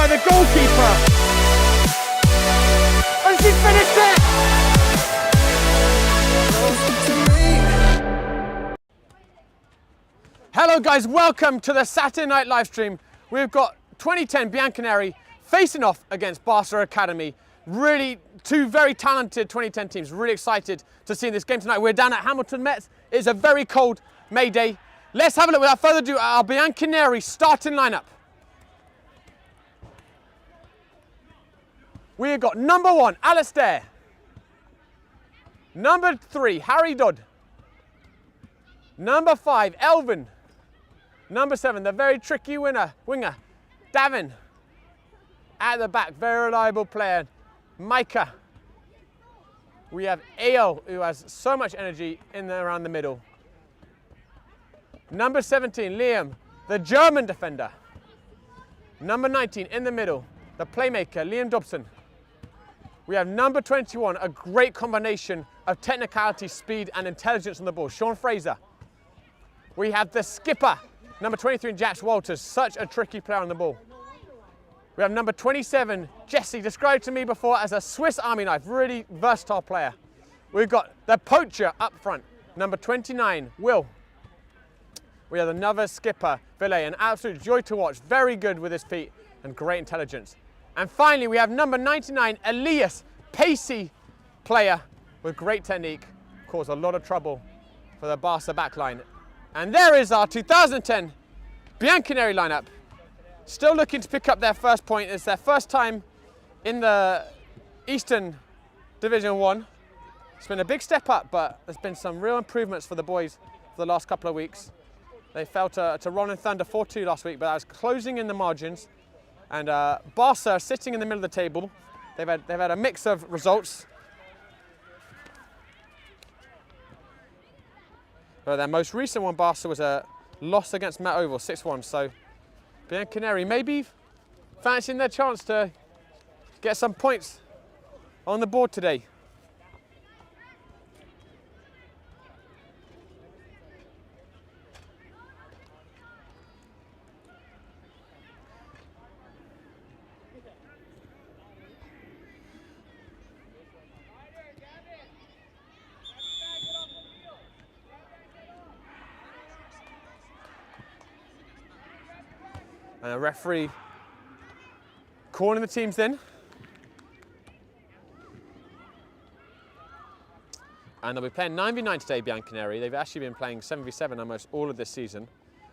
by the goalkeeper. And she finished it! Hello guys, welcome to the Saturday night live stream. We've got 2010 Bianconeri facing off against Barca Academy. Really, two very talented 2010 teams. Really excited to see this game tonight. We're down at Hamilton Mets. It's a very cold May day. Let's have a look without further ado at our Bianconeri starting lineup. We've got number 1, Alistair. Number 3, Harry Dodd. Number 5, Elvin. Number 7, the very tricky winger, Davin. At the back, very reliable player, Micah. We have Ayo, who has so much energy in and around the middle. Number 17, Liam, the German defender. Number 19, in the middle, the playmaker, Liam Dobson. We have number 21, a great combination of technicality, speed and intelligence on the ball, Sean Fraser. We have the skipper, number 23, Jax Walters, such a tricky player on the ball. We have number 27, Jesse, described to me before as a Swiss Army knife, really versatile player. We've got the poacher up front, number 29, Will. We have another skipper, Villet, an absolute joy to watch, very good with his feet and great intelligence. And finally, we have number 99, Elias, pacey player with great technique, caused a lot of trouble for the Barca backline. And there is our 2010 Bianconeri lineup. Still looking to pick up their first point. It's their first time in the Eastern Division 1. It's been a big step up, but there's been some real improvements for the boys for the last couple of weeks. They fell to Ronin Thunder 4-2 last week, but that was closing in the margins. And Barca sitting in the middle of the table. They've had a mix of results. But their most recent one, Barca, was a loss against Met Oval, 6-1. So Bianconeri maybe fancying their chance to get some points on the board today. And a referee calling the teams in. And they'll be playing 9v9 today, Bianconeri. They've actually been playing 7v7 almost all of this season,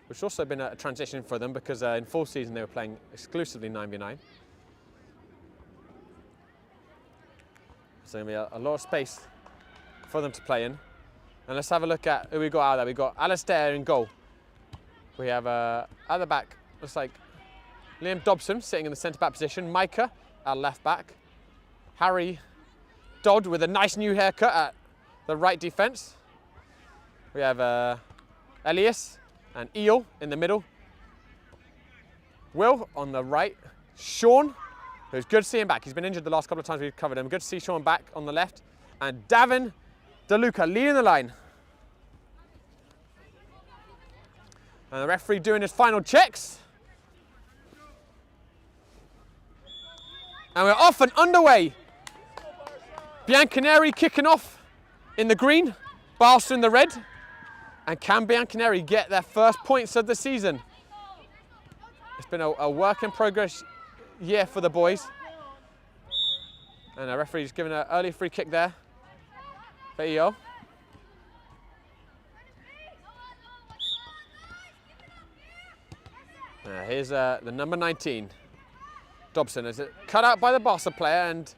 which has also been a transition for them because in full season they were playing exclusively 9v9. So there'll be a lot of space for them to play in. And let's have a look at who we got out there. We've got Alistair in goal. We have at the back, looks like Liam Dobson sitting in the centre-back position. Micah at left-back. Harry Dodd with a nice new haircut at the right defence. We have Elias and Eel in the middle. Will on the right. Sean, who's good to see him back. He's been injured the last couple of times we've covered him. Good to see Sean back on the left. And Davin DeLuca leading the line. And the referee doing his final checks. And we're off and underway. Bianconeri kicking off in the green, Barca in the red. And can Bianconeri get their first points of the season? It's been a work in progress year for the boys. And the referee's giving an early free kick there for EO. Here's the number 19, Dobson. Is it cut out by the Barca player, and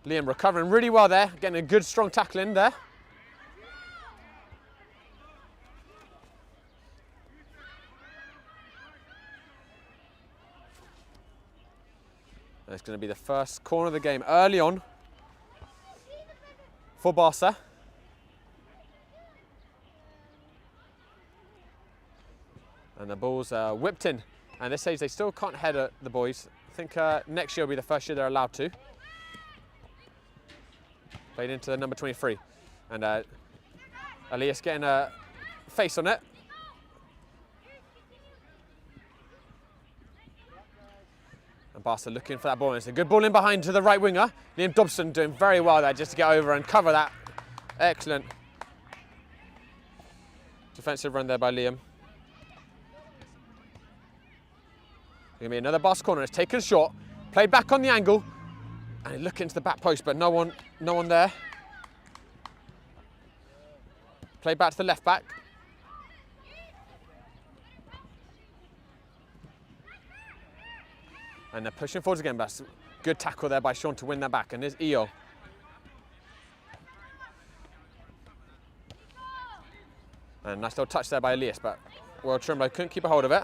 Liam recovering really well there, getting a good strong tackle in there. And it's going to be the first corner of the game early on for Barca. And the ball's whipped in. And at this stage, they still can't head at the boys. I think next year will be the first year they're allowed to. Played into the number 23. And Elias getting a face on it. And Barca looking for that ball. It's a good ball in behind to the right winger. Liam Dobson doing very well there just to get over and cover that. Excellent defensive run there by Liam. Going to be another Barca corner. It's taken short. Played back on the angle. And looking into the back post, but no one there. Played back to the left back. And they're pushing forwards again, but good tackle there by Sean to win that back. And there's Eo. And nice little touch there by Elias, but World Trimbo couldn't keep a hold of it.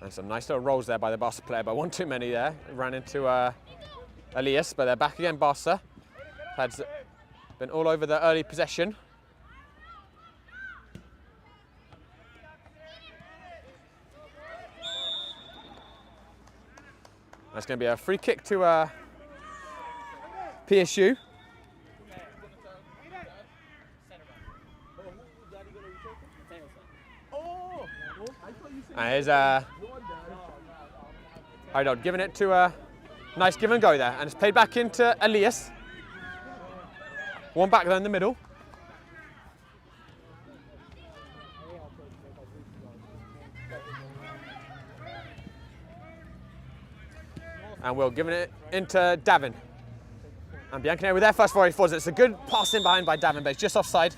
And some nice little rolls there by the Barca player, but one too many there. Ran into Elias, but they're back again, Barca. Had been all over the early possession. That's going to be a free kick to PSU. And here's Haidod giving it to a nice give and go there, and it's played back into Elias. One back there in the middle. And Will giving it into Davin. And Bianconeri with their first volley forwards. It's a good pass in behind by Davin, but it's just offside.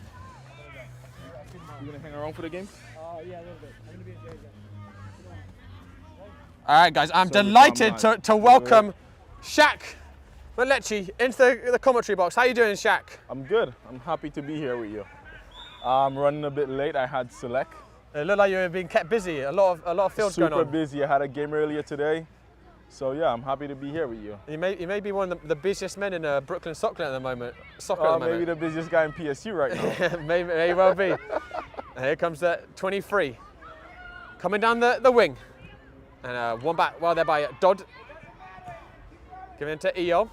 You gonna hang around for the game? Yeah, a little bit. I'm gonna be in there again. All right, guys, I'm delighted to welcome Shaq Malechi into the commentary box. How you doing, Shaq? I'm good. I'm happy to be here with you. I'm running a bit late. I had select. It looked like you were being kept busy. A lot of fields going on. Super busy. I had a game earlier today. So yeah, I'm happy to be here with you. You may be one of the busiest men in Brooklyn soccer at the moment. Maybe the busiest guy in PSU right now. may well be. And here comes the 23. Coming down the wing. And one back while they're by Dodd. Giving it to Eo.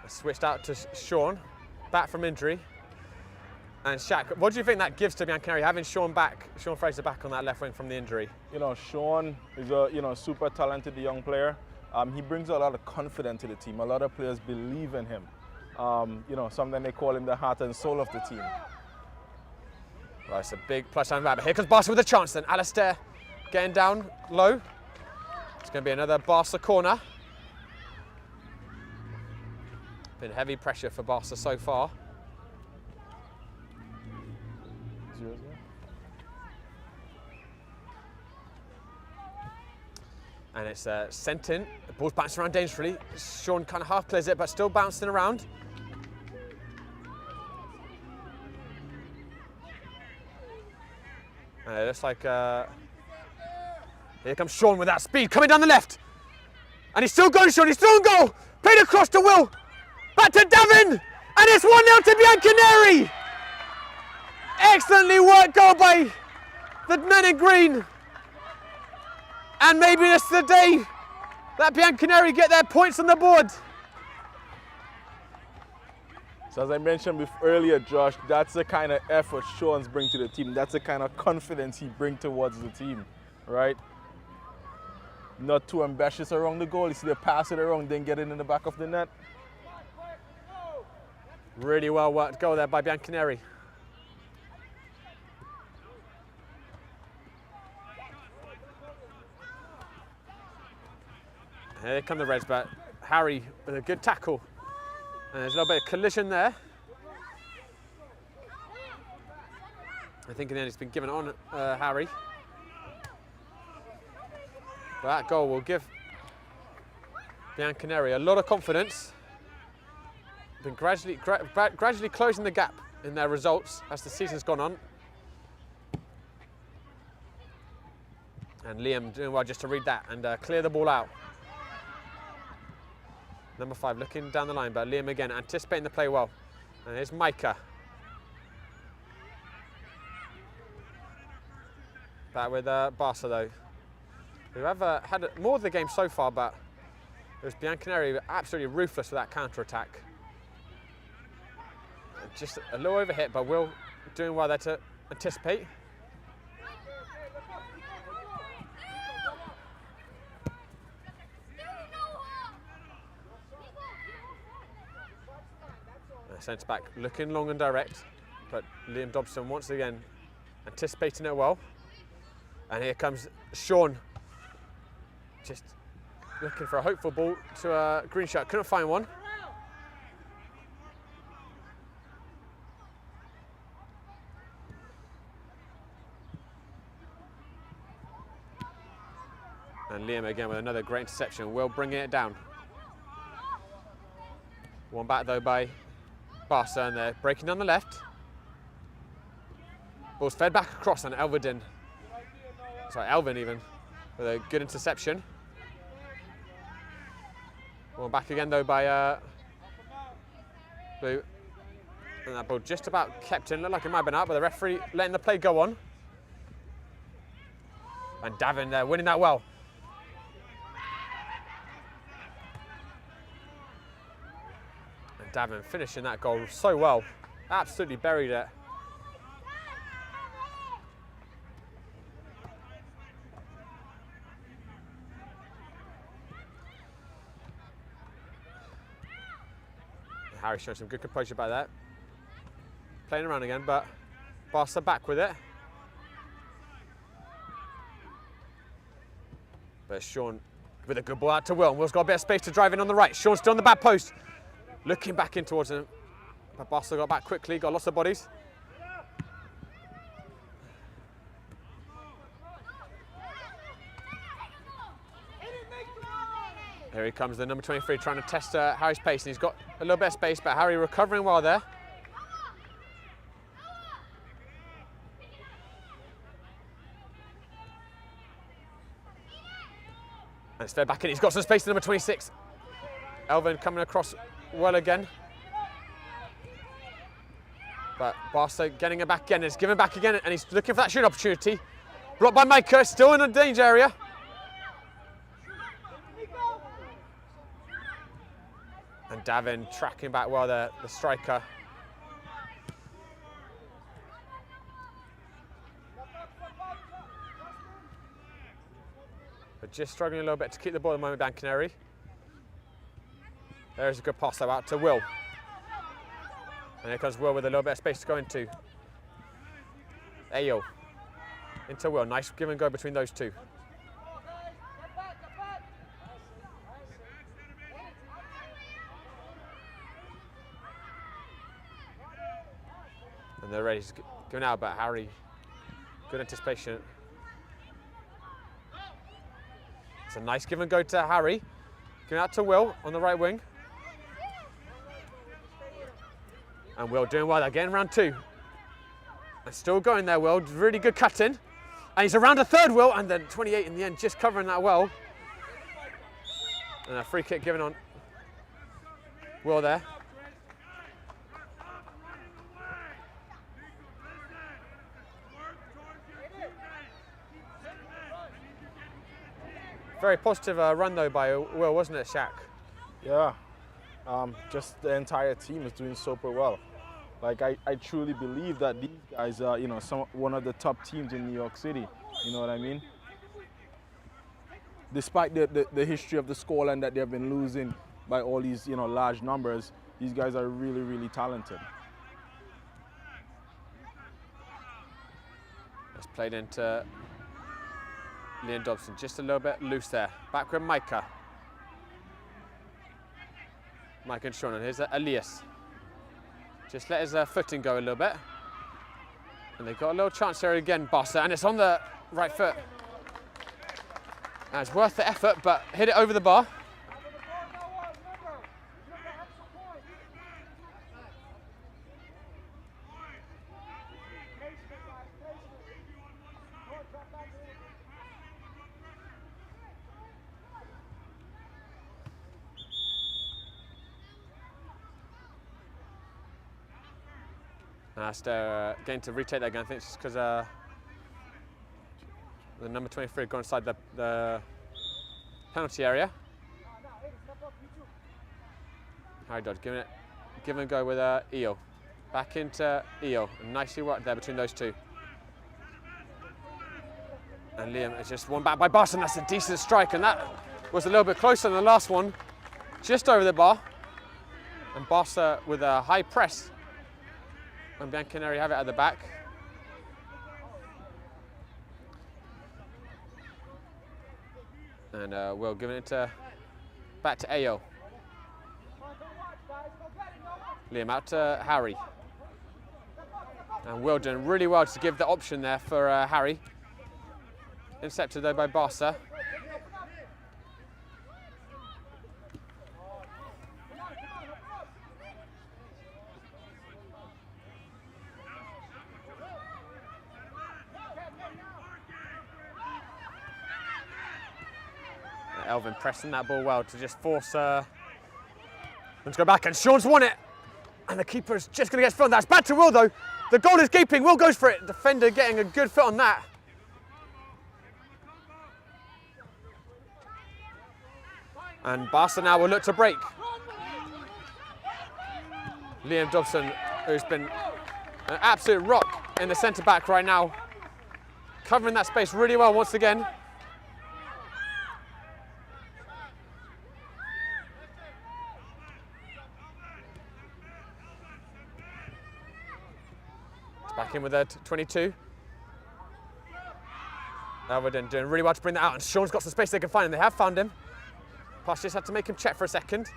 Switched out to Sean. Back from injury. And Shaq, what do you think that gives to Bianconeri, having Sean Fraser back on that left wing from the injury? You know, Sean is a super talented young player. He brings a lot of confidence to the team. A lot of players believe in him. Something they call him the heart and soul of the team. Right, it's a big plus down back. But here comes Barca with a chance then. Alistair getting down low. It's going to be another Barca corner. Been heavy pressure for Barca so far. 0-0. And it's sent in. The ball's bouncing around dangerously. Sean kind of half clears it, but still bouncing around. And it looks like here comes Sean with that speed coming down the left. And he's still going, Sean. He's still on goal. Played across to Will. Back to Davin. And it's 1-0 to Bianconeri. Excellently worked goal by the men in green. And maybe this is the day that Bianconeri get their points on the board. So as I mentioned earlier, Josh, that's the kind of effort Sean's bring to the team. That's the kind of confidence he brings towards the team, right? Not too ambitious around the goal. You see, they pass it around, then get it in the back of the net. Really well worked goal there by Bianconeri. Here come the Reds, but Harry with a good tackle. And there's a little bit of collision there. I think in the end it's been given on Harry. But that goal will give Bianconeri a lot of confidence. Been gradually closing the gap in their results as the season's gone on. And Liam doing well just to read that and clear the ball out. Number 5 looking down the line, but Liam again anticipating the play well. And here's Micah. Back with Barca though, who have had more of the game so far, but was Bianconeri absolutely ruthless with that counter-attack. Just a little overhit, but Will doing well there to anticipate. Centre back looking long and direct, but Liam Dobson once again anticipating it well. And here comes Sean, just looking for a hopeful ball to a green shirt, couldn't find one. And Liam again with another great interception, Will bringing it down. One back though by Barca, and they're breaking down the left. Ball's fed back across, and Elvin even, with a good interception. One back again though by Blue. And that ball just about kept in, looked like it might have been out, but the referee letting the play go on. And Davin there winning that well. Davin finishing that goal so well, absolutely buried it. Harry showing some good composure about that. Playing around again, but Barca back with it. But Sean with a good ball out to Will. Will's got a bit of space to drive in on the right. Sean's still on the back post. Looking back in towards him, but Barca got back quickly, got lots of bodies. Here he comes, the number 23, trying to test Harry's pace, and he's got a little bit of space, but Harry recovering well there. And it's fed back in, he's got some space to number 26. Elvin coming across well again. But Barca getting it back again, he's giving back again, and he's looking for that shooting opportunity. Blocked by Micah, still in the danger area. And Davin tracking back well there, the striker. But just struggling a little bit to keep the ball at the moment, Bianconeri. There's a good pass though out to Will. And here comes Will with a little bit of space to go into. Ayo into Will, nice give and go between those two. And they're ready to go now, but Harry, good anticipation. It's a nice give and go to Harry. Going out to Will on the right wing. And Will doing well again, round two. And still going there, Will, really good cut in. And he's around a third, Will, and then 28 in the end, just covering that well. And a free kick given on Will there. Very positive run though by Will, wasn't it, Shaq? Yeah, just the entire team is doing super well. Like I truly believe that these guys are, you know, one of the top teams in New York City. You know what I mean? Despite the history of the scoreline that they've been losing by all these, you know, large numbers, these guys are really, really talented. It's played into Liam Dobson, just a little bit loose there. Back with Micah. Micah and Sean, and here's Elias. Just let his footing go a little bit. And they've got a little chance here again, Barca, and it's on the right foot. And it's worth the effort, but hit it over the bar. They're going to retake that again. I think it's just because the number 23 got inside the penalty area. Harry Dodge giving it a go with Eel. Back into Eel. Nicely worked there between those two. And Liam is just won back by Barca, and that's a decent strike, and that was a little bit closer than the last one. Just over the bar. And Barca with a high press. And Bianconeri have it at the back. And Will giving it back to Ayo. Liam out to Harry. And Will doing really well to give the option there for Harry. Intercepted though by Barca. Elvin pressing that ball well to just force them to go back, and Sean's won it. And the keeper's just going to get filmed. That's back to Will though. The goal is gaping. Will goes for it. Defender getting a good foot on that. And Barca now will look to break. Liam Dobson, who's been an absolute rock in the centre back right now, covering that space really well once again. Back in with a 22. Elverden doing really well to bring that out, and Sean's got some space they can find, and they have found him. Pass just had to make him check for a second.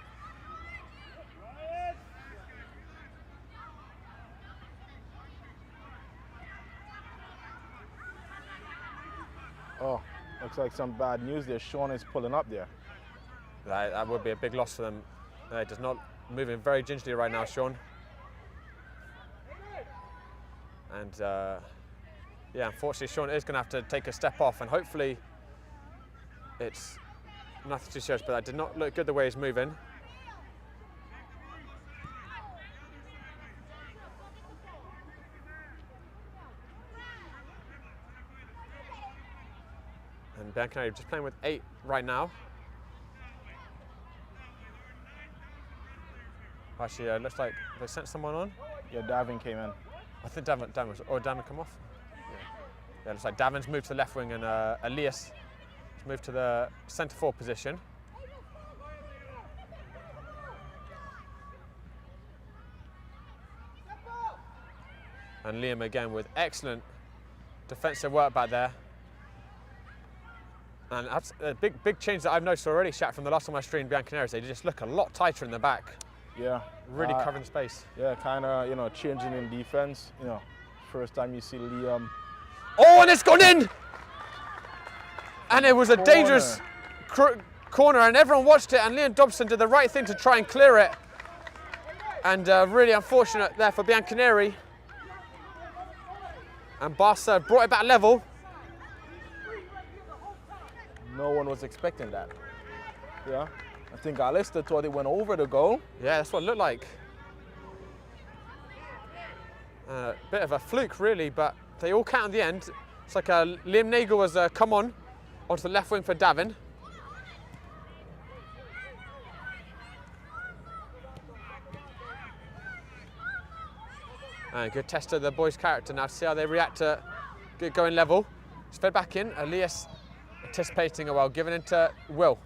Oh, looks like some bad news there. Sean is pulling up there. That would be a big loss for them. Does not moving very gingerly right now, Sean. And yeah, unfortunately, Sean is going to have to take a step off, and hopefully it's nothing too serious, but that did not look good the way he's moving. And Bianconeri just playing with 8 right now. Actually, looks like they sent someone on. Yeah, Davin came in. I think Davin come off. Yeah, looks like Davin's moved to the left wing, and Elias has moved to the centre forward position. And Liam again with excellent defensive work back there. And that's a big change that I've noticed already, Shaq, from the last time I streamed Bianconeri. They just look a lot tighter in the back. Yeah. Really covering space. Yeah, kind of, you know, changing in defense. You know, first time you see Liam. Oh, and it's gone in! And it was a dangerous corner, and everyone watched it, and Liam Dobson did the right thing to try and clear it. And really unfortunate there for Bianconeri. And Barca brought it back level. No one was expecting that. Yeah. I think Alistair thought it went over the goal. Yeah, that's what it looked like. Bit of a fluke, really, but they all count in the end. It's like Liam Nagel was come on onto the left wing for Davin. And good test of the boys' character now to see how they react to good going level. It's fed back in. Elias anticipating a well, giving it to Will.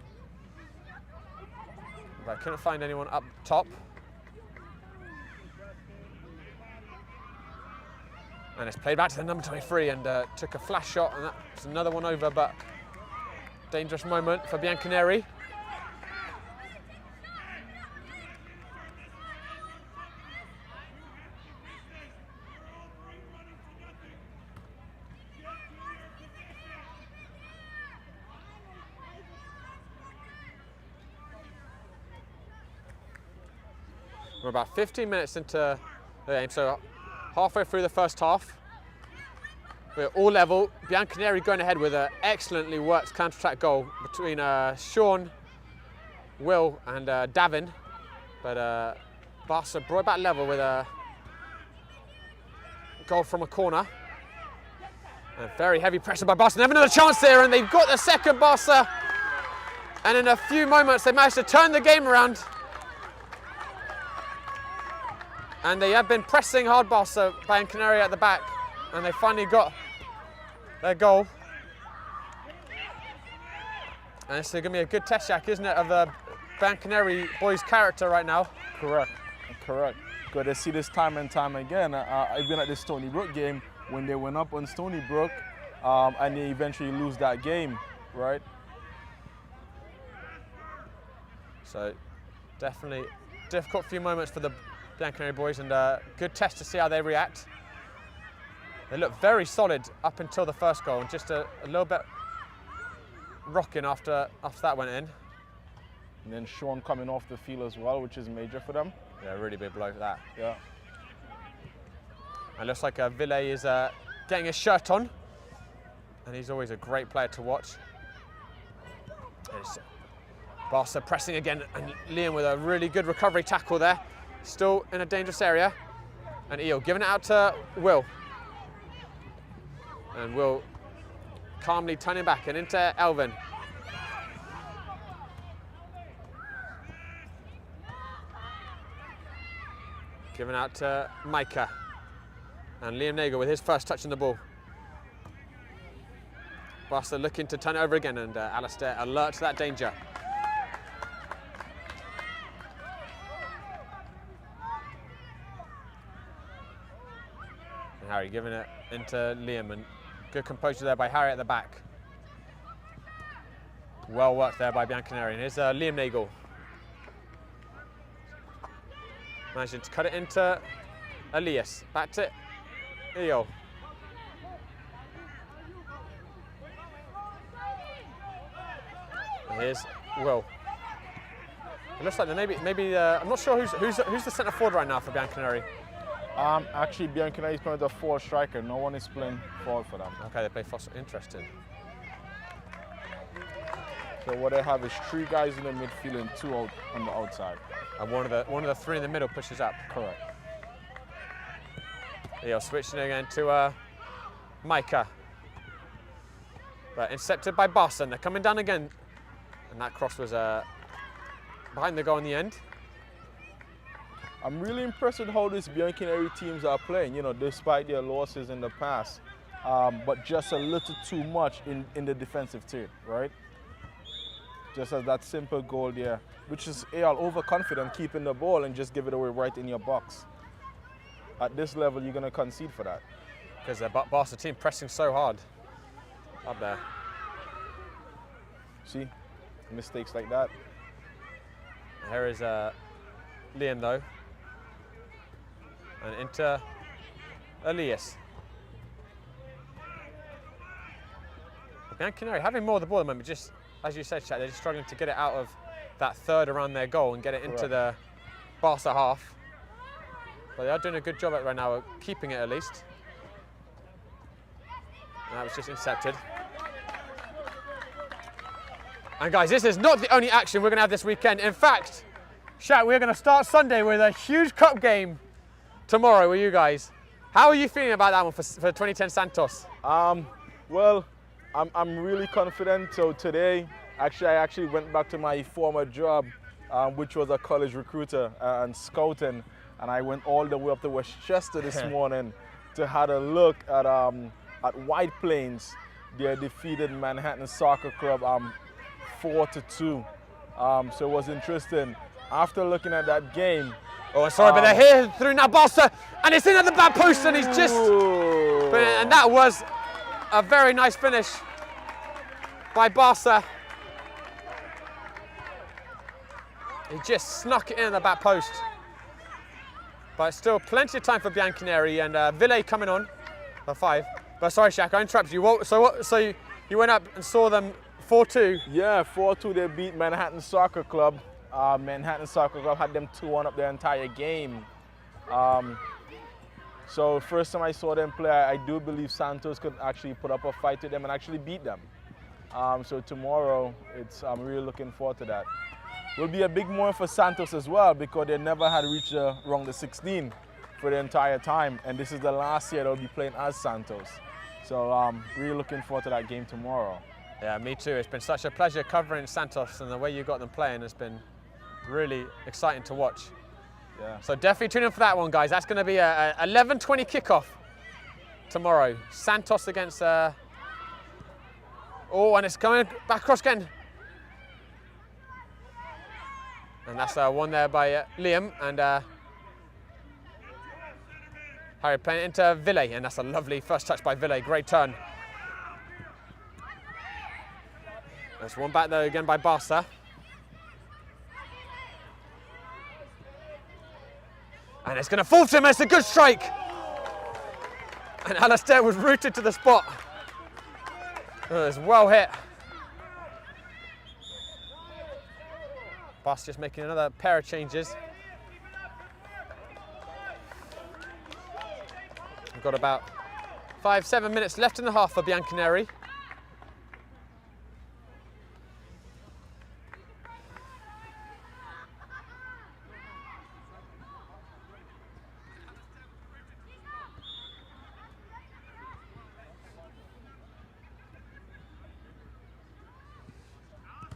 But I couldn't find anyone up top. And it's played back to the number 23, and took a flash shot, and that's another one over, but dangerous moment for Bianconeri. We're about 15 minutes into the game, so halfway through the first half. We're all level. Bianconeri going ahead with an excellently worked counter-attack goal between Sean, Will and Davin. But Barca brought it back level with a goal from a corner. And very heavy pressure by Barca. They have another chance there, and they've got the second. Barca And in a few moments, they managed to turn the game around. And they have been pressing hard Barca, Bianconeri at the back. And they finally got their goal. And it's going to be a good test, Jack, isn't it, of the Bianconeri boys' character right now? Correct, correct. Good to see this time and time again. I've been at the Stony Brook game when they went up on Stony Brook and they eventually lose that game, right? So definitely difficult few moments for the Bianconeri boys, and good test to see how they react. They look very solid up until the first goal, and just a little bit rocking after that went in. And then Sean coming off the field as well, which is major for them. Yeah, really big blow for that. Yeah. It looks like Ville is getting his shirt on, and he's always a great player to watch. Barca pressing again, and Liam with a really good recovery tackle there. Still in a dangerous area. And Eel giving it out to Will. And Will calmly turning back and into Elvin. Giving out to Micah. And Liam Nagel with his first touch on the ball. Barca looking to turn it over again, and Alistair alert to that danger. And Harry giving it into Liam, and good composure there by Harry at the back. Well worked there by Bianconeri, and here's Liam Nagel. Managing to cut it into Elias. Back to Eo. And here's Will. It looks like maybe I'm not sure who's the centre forward right now for Bianconeri. Actually, Bianconeri is playing the 4 striker. No one is playing forward for them. Okay, they play Foster. Interesting. So what they have is 3 guys in the midfield and 2 out on the outside. And one of the 3 in the middle pushes up. Correct. Eo switching again to Micah. But intercepted by Barca. They're coming down again. And that cross was behind the goal in the end. I'm really impressed with how these Bianconeri teams are playing, you know, despite their losses in the past. But just a little too much in the defensive tier, right? Just as that simple goal there, which is AL overconfident keeping the ball and just give it away right in your box. At this level, you're going to concede for that. Because the Barca team pressing so hard up there. See, mistakes like that. Here is Liam though. And into Elias. Bianconeri having more of the ball at the moment, just as you said, Chat, they're just struggling to get it out of that third around their goal and get it into the Barca half. But they are doing a good job at right now, keeping it at least. And that was just intercepted. And guys, this is not the only action we're going to have this weekend. In fact, Chat, we're going to start Sunday with a huge cup game tomorrow with you guys. How are you feeling about that one for 2010 Santos? Well, I'm really confident. So today, I actually went back to my former job, which was a college recruiter and scouting, and I went all the way up to Westchester this morning to have a look at White Plains. They defeated Manhattan Soccer Club 4-2. So it was interesting. After looking at that game, oh, sorry, but they're here through now Barca, and it's in at the back post, and he's just, and that was a very nice finish by Barca. He just snuck it in at the back post. But still plenty of time for Bianconeri, and Ville coming on for 5. But sorry, Shaq, I interrupted you. So you went up and saw them 4-2? Yeah, 4-2. They beat Manhattan Soccer Club. Manhattan Soccer Club had them 2-1 up their entire game. So first time I saw them play, I do believe Santos could actually put up a fight with them and actually beat them. So tomorrow, I'm really looking forward to that. Will be a big moment for Santos as well, because they never had reached around the 16 for the entire time, and this is the last year they'll be playing as Santos. So really looking forward to that game tomorrow. Yeah, me too. It's been such a pleasure covering Santos, and the way you got them playing has been really exciting to watch. Yeah. So definitely tune in for that one, guys. That's going to be a 11:20 kickoff tomorrow. Santos against... oh, and it's coming back across again. And that's one there by Liam, and Harry playing it into Ville, and that's a lovely first touch by Ville. Great turn. There's one back there again by Barca. And it's going to fall to him. It's a good strike. And Alistair was rooted to the spot. Oh, it's well hit. Barca just making another pair of changes. We've got about 5-7 minutes left in the half for Bianconeri.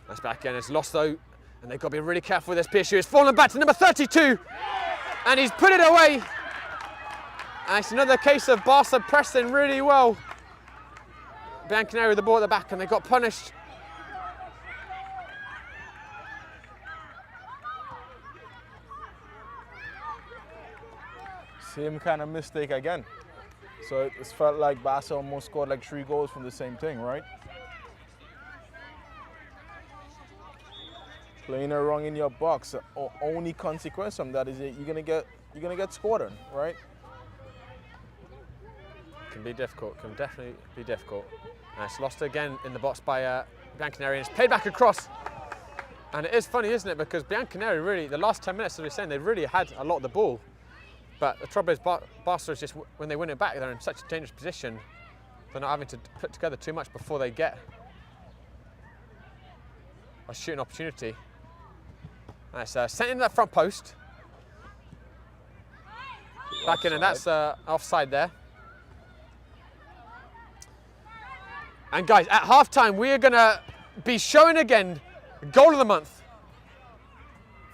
That's back again, it's lost though, and they've got to be really careful with this PSU. It's fallen back to number 32, and he's put it away. And it's another case of Barca pressing really well. Bianconeri with the ball at the back, and they got punished. Same kind of mistake again. So it's felt like Barca almost scored like 3 goals from the same thing, right? Playing it wrong in your box. Only consequence from that is that you're gonna get scored on, right? Can be difficult. Can definitely be difficult. And it's lost again in the box by Bianconeri, and it's played back across. And it is funny, isn't it? Because Bianconeri really, the last 10 minutes, as we were saying, they really had a lot of the ball. But the trouble is, Barca is just, when they win it back, they're in such a dangerous position. They're not having to put together too much before they get a shooting opportunity. And it's sent into that front post. Back in, and that's offside there. And guys, at halftime, we are going to be showing again Goal of the Month.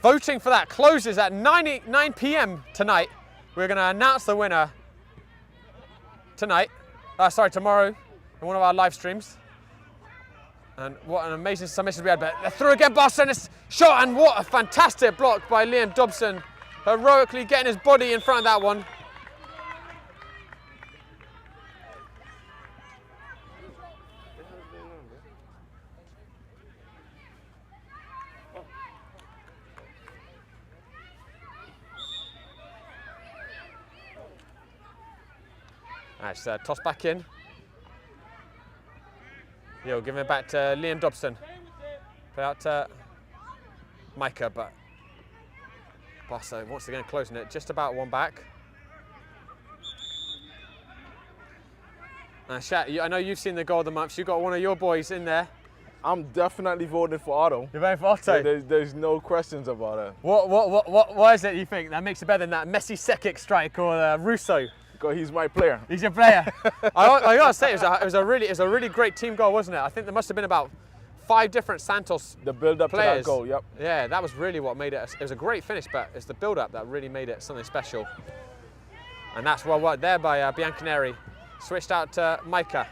Voting for that closes at 9 p.m. tonight. We're going to announce the winner tomorrow in one of our live streams. And what an amazing submission we had. But they're through again, Barca, and it's shot, and what a fantastic block by Liam Dobson. Heroically getting his body in front of that one. It's tossed back in. Yo, giving it back to Liam Dobson. Play out to Micah, but Barca once again closing it, just about one back. Shat, I know you've seen the Goal of the Month. You've got one of your boys in there. I'm definitely voting for Otto. You're voting for Otto? There's no questions about it. What is it you think that makes it better than that Messi Sekic strike or Russo? Because he's my player. He's your player. I gotta say, it was a really great team goal, wasn't it? I think there must have been about 5 different Santos The build-up to that goal, yep. Yeah, that was really what made it. It was a great finish, but it's the build-up that really made it something special. And that's well worked there by Bianconeri. Switched out to Micah.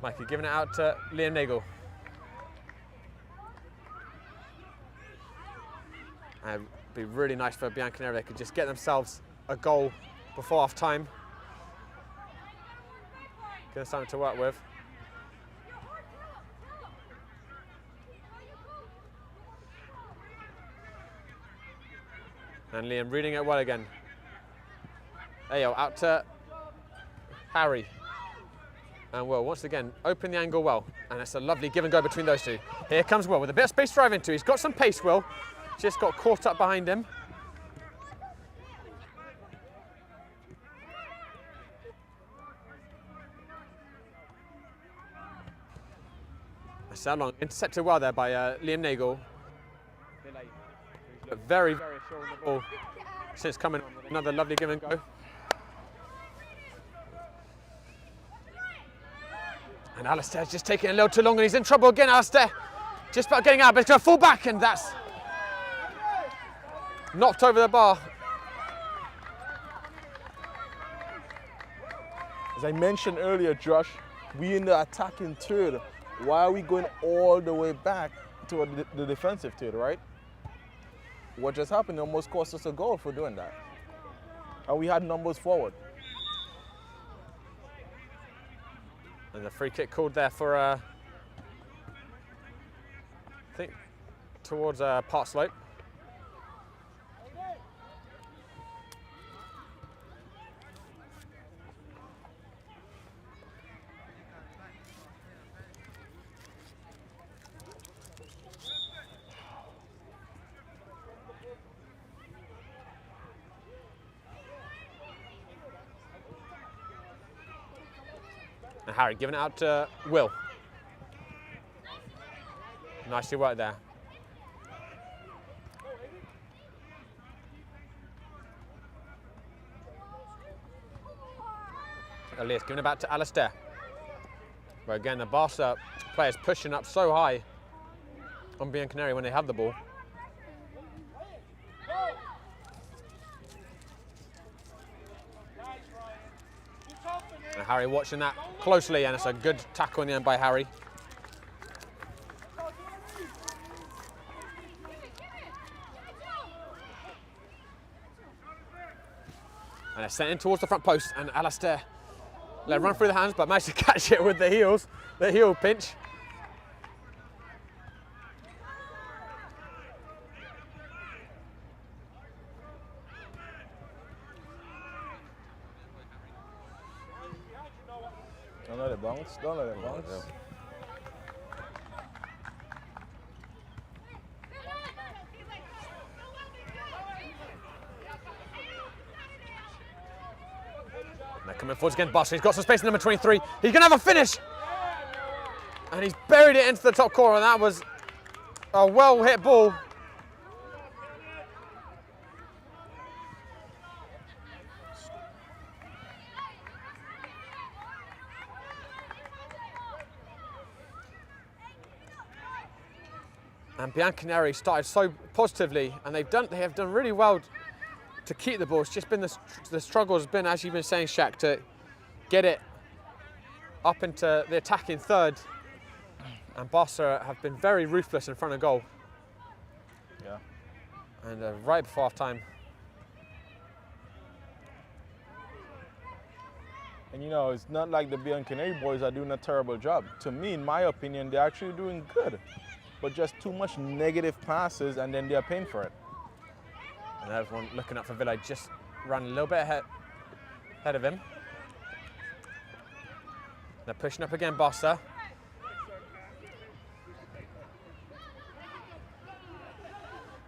Micah giving it out to Liam Nagel. And it'd be really nice for Bianconeri. They could just get themselves a goal before half time. Give them something to work with. And Liam reading it well again. Ayo out to Harry. And Will once again open the angle well. And it's a lovely give and go between those two. Here comes Will with a bit of space to drive into. He's got some pace, Will. Just got caught up behind him. That's how long. Intercepted well there by Liam Nagel. Very, very sure on the ball since coming on with another lovely give and go. And Alistair's just taking a little too long and he's in trouble again, Alistair. Just about getting out, but he's going to fall back and that's knocked over the bar. As I mentioned earlier, Josh, we in the attacking third. Why are we going all the way back to the defensive third, right? What just happened almost cost us a goal for doing that. And we had numbers forward. And the free kick called there for, I think, towards Park Slope. And Harry giving it out to Will. Nicely worked there. Elias giving it back to Alistair. But again, the Barca players pushing up so high on Bianconeri when they have the ball. And Harry watching that closely, and it's a good tackle in the end by Harry. And it's sent in towards the front post, and Alistair let it run through the hands, but managed to catch it with the heels, the heel pinch. Don't let it bounce. Don't let it bounce. And they're coming forwards again, Barca. He's got some space in number 23. He's going to have a finish. And he's buried it into the top corner, and that was a well-hit ball. And Bianconeri started so positively, and they have done really well to keep the ball. It's just been the struggle has been, as you've been saying, Shaq, to get it up into the attacking third. And Barca have been very ruthless in front of goal. Yeah. And right before half time. And you know, it's not like the Bianconeri boys are doing a terrible job. To me, in my opinion, they're actually doing good. But just too much negative passes, and then they're paying for it. And everyone looking up for Villa just ran a little bit ahead of him. They're pushing up again, Barca.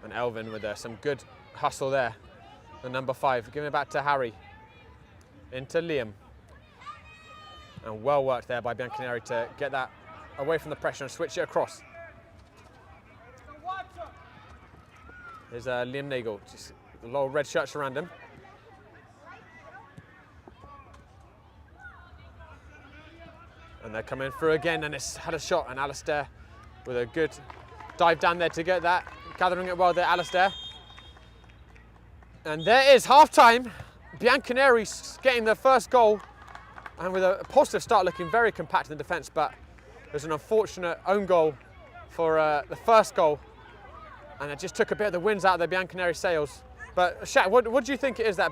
And Elvin with some good hustle there. The number 5, giving it back to Harry. Into Liam. And well worked there by Bianconeri to get that away from the pressure and switch it across. There's Liam Nagel, just a lot of red shirts around him. And they're coming through again, and it's had a shot, and Alistair with a good dive down there to get that. Gathering it well there, Alistair. And there is half-time. Bianconeri getting their first goal, and with a positive start, looking very compact in the defence, but there's an unfortunate own goal for the first goal. And it just took a bit of the winds out of the Bianconeri sails. But Shaq, what do you think it is that,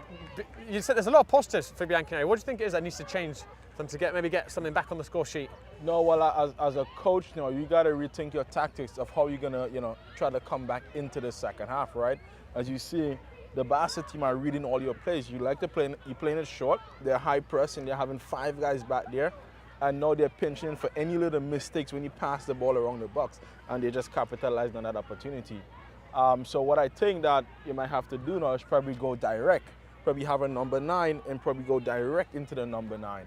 you said there's a lot of positives for Bianconeri. What do you think it is that needs to change for them to maybe get something back on the score sheet? No, well, as a coach, you know, you got to rethink your tactics of how you're going to, you know, try to come back into the second half, right? As you see, the Barca team are reading all your plays. You like to play, you're playing it short, they're high pressing, they're having 5 guys back there, and now they're pinching in for any little mistakes when you pass the ball around the box, and they just capitalized on that opportunity. So what I think that you might have to do now is probably go direct, probably have a number 9 and probably go direct into the number 9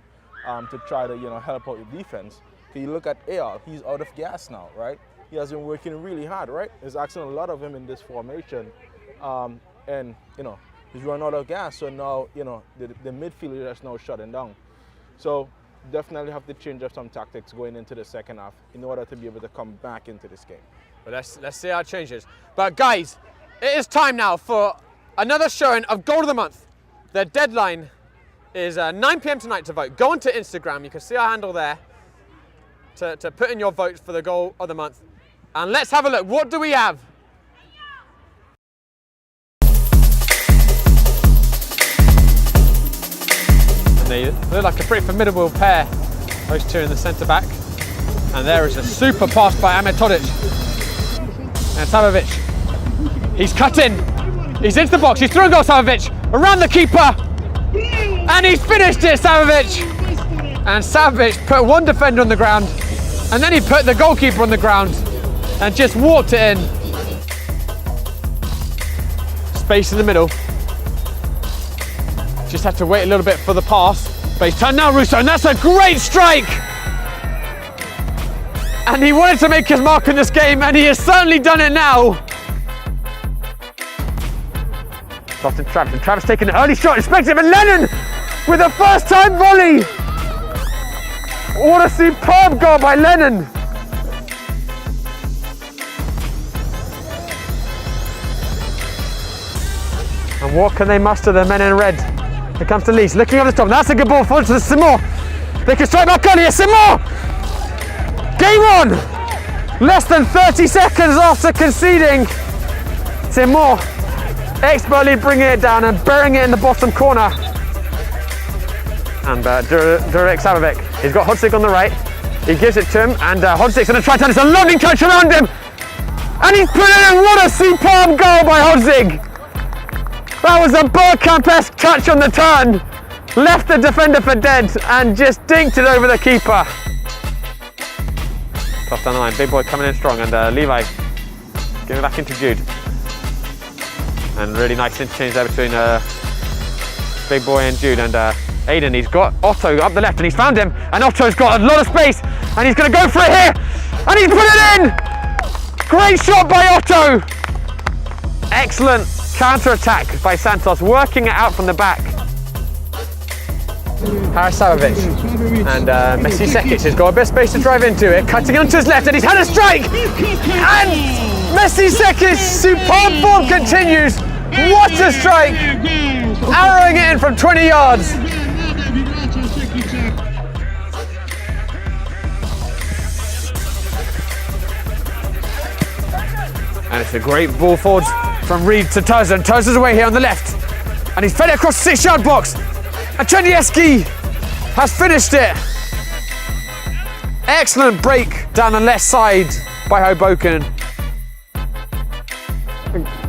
to try to, you know, help out your defense. Because you look at Al, he's out of gas now, right? He has been working really hard, right? There's actually a lot of him in this formation, and you know, he's run out of gas. So now, you know, the midfield is now shutting down. So definitely have to change up some tactics going into the second half in order to be able to come back into this game. But let's see how it changes. But guys, it is time now for another showing of Goal of the Month. The deadline is 9 p.m. tonight to vote. Go onto Instagram, you can see our handle there, to put in your votes for the Goal of the Month. And let's have a look. What do we have? And they look like a pretty formidable pair, those two in the centre back. And there is a super pass by Ahmed Todic. And Savovic, he's cut in. He's into the box, he's through a goal, Savovic, around the keeper. And he's finished it, Savovic. And Savovic put one defender on the ground, and then he put the goalkeeper on the ground and just walked it in. Space in the middle. Just had to wait a little bit for the pass. But he's turned now, Russo, and that's a great strike! And he wanted to make his mark in this game, and he has certainly done it now. Off to Travis, and Travis taking an early shot, expected, and Lennon with a first-time volley. What a superb goal by Lennon. And what can they muster, the men in red? Here comes to Lees, looking over the top. That's a good ball forward to Simon. They can strike back earlier. Simon! Game on! Less than 30 seconds after conceding. Simon expertly bringing it down and burying it in the bottom corner. And Durek Savovic, he's got Hodzic on the right. He gives it to him, and Hodzic's going to try to, it's a lovely touch around him. And he's put it in. What a superb goal by Hodzic. That was a Bergkamp-esque touch on the turn. Left the defender for dead and just dinked it over the keeper. Cross down the line, big boy coming in strong, and Levi giving it back into Jude. And really nice interchange there between big boy and Jude, and Aiden, he's got Otto up the left, and he's found him, and Otto's got a lot of space, and he's going to go for it here, and he's put it in! Great shot by Otto! Excellent counter-attack by Santos, working it out from the back. Haris Savovic and Messi Sekic has got a bit of space to drive into it, cutting onto his left, and he's had a strike! And Messi Sekic's superb form continues. What a strike! Arrowing it in from 20 yards. And it's a great ball forward from Reed to Tozer, and Tozer's away here on the left. And he's fed it across the 6-yard box. And Czernieski has finished it. Excellent break down the left side by Hoboken.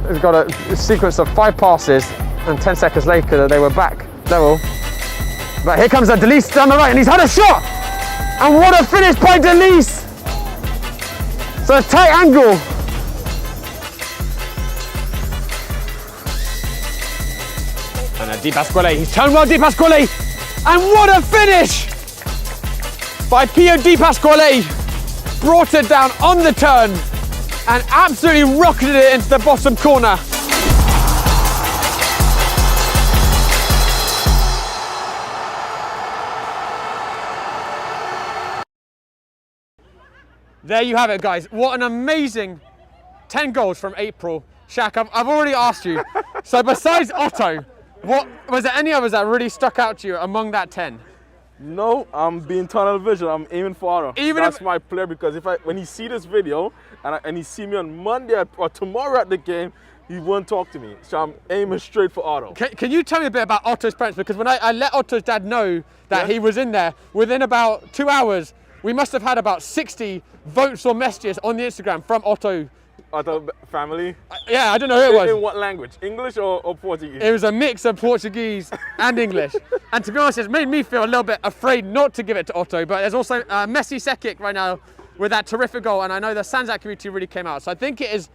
He's got a sequence of 5 passes, and 10 seconds later they were back level. But here comes Delise down the right, and he's had a shot! And what a finish by Delise! So a tight angle. And Di Pasquale, he's turned well, Di Pasquale, and what a finish by Pio Di Pasquale. Brought it down on the turn and absolutely rocketed it into the bottom corner. There you have it, guys. What an amazing 10 goals from April. Shaq, I've already asked you, so besides Otto, what was there any others that really stuck out to you among that 10? No, I'm being tunnel vision. I'm aiming for Otto. That's my player, because when he see this video and he see me on Monday or tomorrow at the game, he won't talk to me. So I'm aiming straight for Otto. Can you tell me a bit about Otto's parents? Because when I let Otto's dad know that he was in there, within about 2 hours, we must have had about 60 votes or messages on the Instagram from Otto. Otto family? Yeah, I don't know who it was. In what language? English or Portuguese? It was a mix of Portuguese and English. And to be honest, it's made me feel a little bit afraid not to give it to Otto. But there's also Messi Sekic right now with that terrific goal. And I know the Sanzak community really came out. So I think it is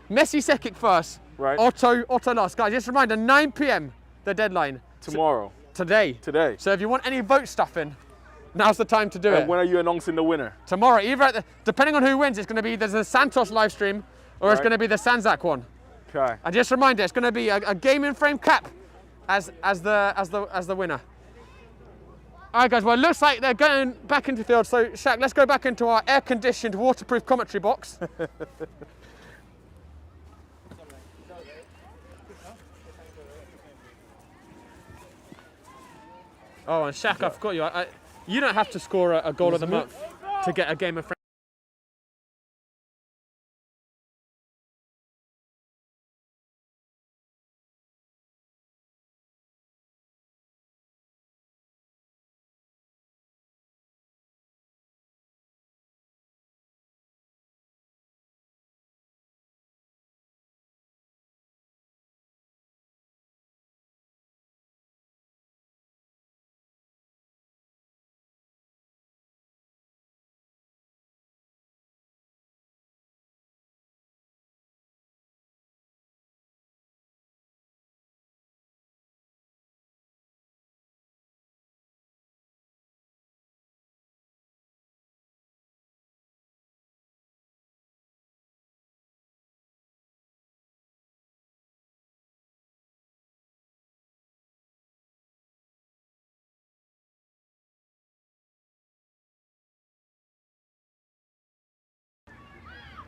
Messi Sekic first, right. Otto last. Guys, just a reminder, 9 p.m. the deadline. Tomorrow. Today. Today. So if you want any vote stuffing, now's the time to do it. And when are you announcing the winner? Tomorrow. Either depending on who wins, it's going to be there's a Santos live stream, or it's going to be the Sanzak one. Okay. And just a reminder, it's going to be a gaming frame cap as the winner. All right, guys, well, it looks like they're going back into the field. So, Shaq, let's go back into our air-conditioned, waterproof commentary box. Oh, and Shaq, I forgot you. You don't have to score a goal of the month to get a game of friendly.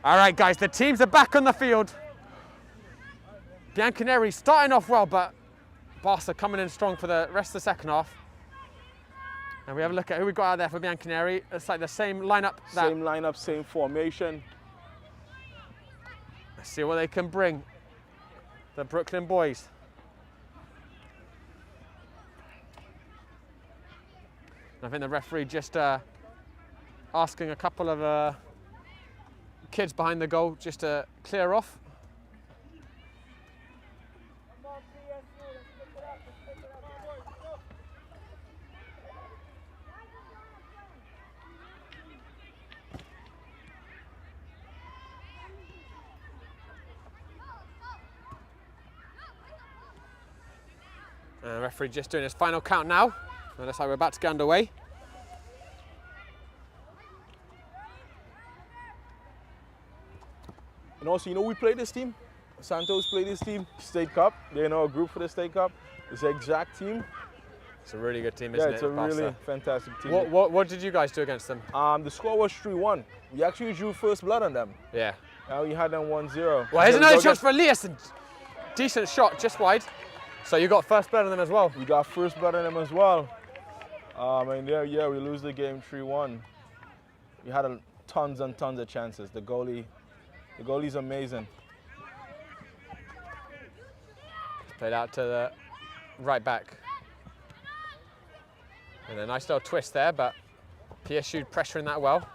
All right, guys, the teams are back on the field. Bianconeri starting off well, but Barca coming in strong for the rest of the second half. And we have a look at who we got out there for Bianconeri. It's like the same lineup. Same lineup, same formation. Let's see what they can bring. The Brooklyn boys. I think the referee just asking a couple of kids behind the goal just to clear off. And the referee just doing his final count now. It looks like we're about to get underway. And also, we played this team. Santos played this team, State Cup. They're in our group for the State Cup. It's the exact team. It's a really good team, isn't it? Yeah, it's a really fantastic team. What did you guys do against them? The score was 3-1. We actually drew first blood on them. Yeah. We had them 1-0. Well, here's another chance for Elias. Decent shot, just wide. So you got first blood on them as well? We got first blood on them as well. And yeah, we lose the game 3-1. We had tons and tons of chances. The goalie's amazing. Played out to the right back. And a nice little twist there, but PSU pressuring that well.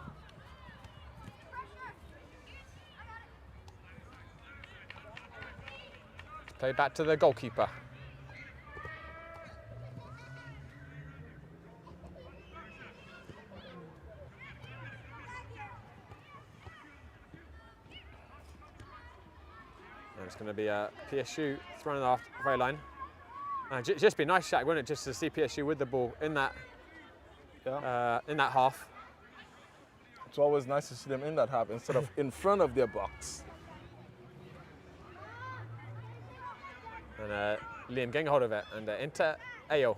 Played back to the goalkeeper. It's going to be a PSU thrown in the halfway line. Just be a nice shot, wouldn't it, just to see PSU with the ball in that half. It's always nice to see them in that half instead of in front of their box. And Liam getting a hold of it, and into Ayo.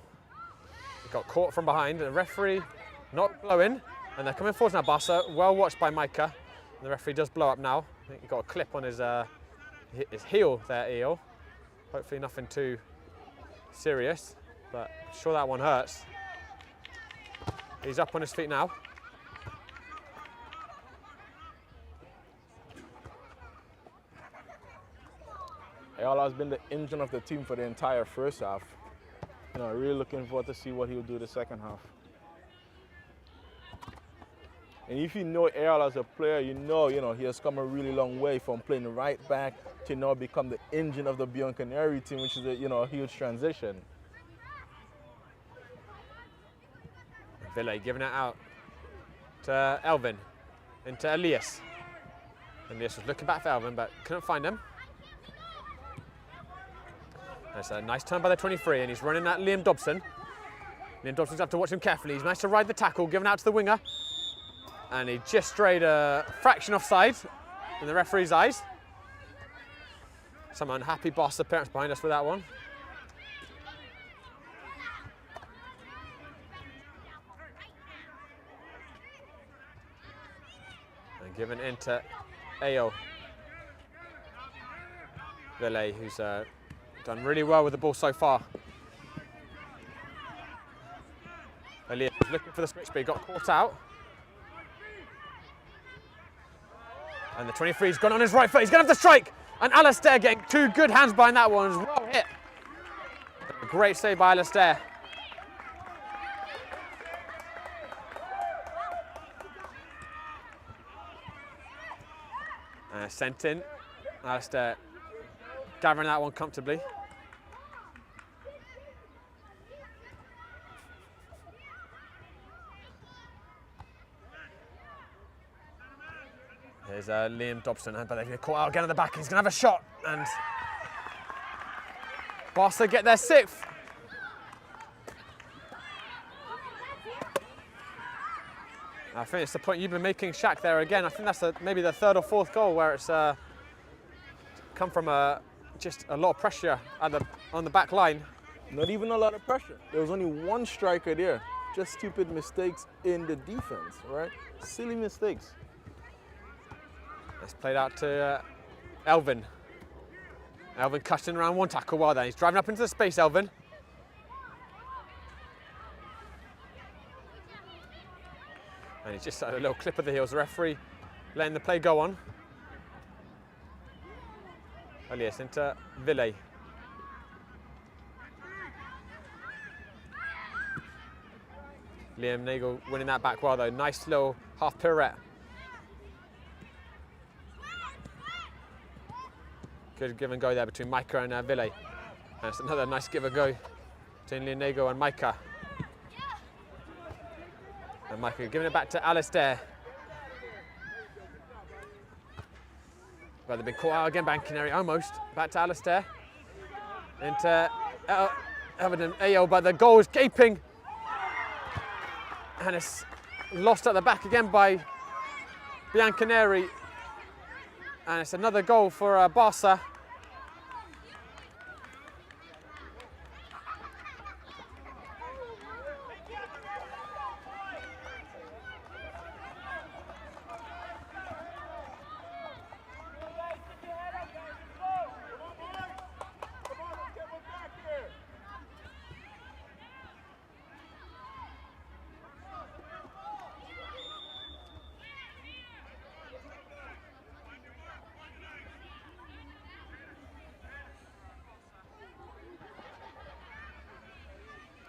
Got caught from behind, and the referee not blowing, and they're coming forward now. Barca, well watched by Micah. And the referee does blow up now. I think he got a clip on his heel there, Eel. Hopefully nothing too serious, but I'm sure that one hurts. He's up on his feet now. Ayala has been the engine of the team for the entire first half. Really looking forward to see what he'll do the second half. And if you know Ayala as a player, you know he has come a really long way from playing right back to now become the engine of the Bianconeri team, which is a huge transition. Villa giving it out to Elvin, into Elias. Elias was looking back for Elvin, but couldn't find him. That's a nice turn by the 23, and he's running at Liam Dobson. Liam Dobson's have to watch him carefully. He's managed to ride the tackle, giving out to the winger. And he just strayed a fraction offside in the referee's eyes. Some unhappy Barca parents behind us with that one. Given into Ayo. Villay, who's done really well with the ball so far. Elias looking for the switch, but he got caught out. And the 23's gone on his right foot. He's going to have to strike. And Alistair getting 2 good hands behind that one. Well hit. A great save by Alistair. Sent in. Alistair gathering that one comfortably. Here's Liam Dobson, but they've caught out again at the back. He's going to have a shot, and Barca get their 6th. I think it's the point you've been making, Shaq, there again. I think that's maybe the 3rd or 4th goal where it's come from just a lot of pressure on the back line. Not even a lot of pressure. There was only one striker there. Just stupid mistakes in the defense, right? Silly mistakes. It's played out to Elvin. Elvin cutting around one tackle while there. He's driving up into the space, Elvin. And he's just a little clip of the heels. The referee letting the play go on. Elias into Villay. Liam Nagel winning that back well though. Nice little half pirouette. Good give and go there between Micah and Villay. And it's another nice give and go between Liam Nagel and Micah. And Micah giving it back to Alistair. But they've been caught out again, Bianconeri almost. Back to Alistair. Into Elvin and Ayo, but the goal is gaping. And it's lost at the back again by Bianconeri. And it's another goal for Barca.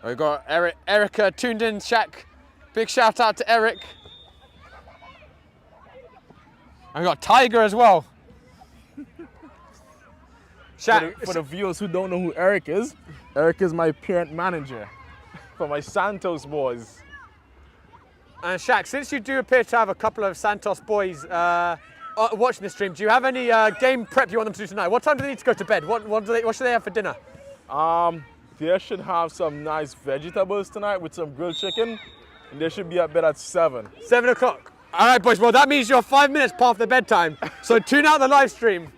We've got Erica tuned in, Shaq. Big shout out to Eric. And we've got Tiger as well. Shaq. For the viewers who don't know who Eric is my parent manager for my Santos boys. And Shaq, since you do appear to have a couple of Santos boys watching the stream, do you have any game prep you want them to do tonight? What time do they need to go to bed? What should they have for dinner? They should have some nice vegetables tonight with some grilled chicken, and they should be at bed at 7. 7 o'clock. All right, boys. Well, that means you're 5 minutes past the bedtime. So tune out the live stream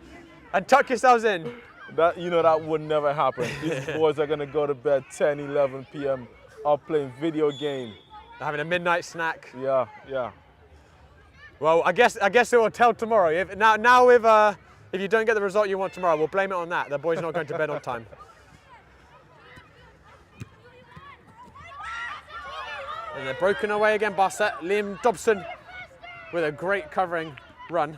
and tuck yourselves in. That would never happen. These boys are gonna go to bed 10, 11 p.m. up playing video game. They're having a midnight snack. Yeah. Well, I guess it will tell tomorrow. If you don't get the result you want tomorrow, we'll blame it on that. The boys are not going to bed on time. And they're broken away again, Barca. Liam Dobson with a great covering run.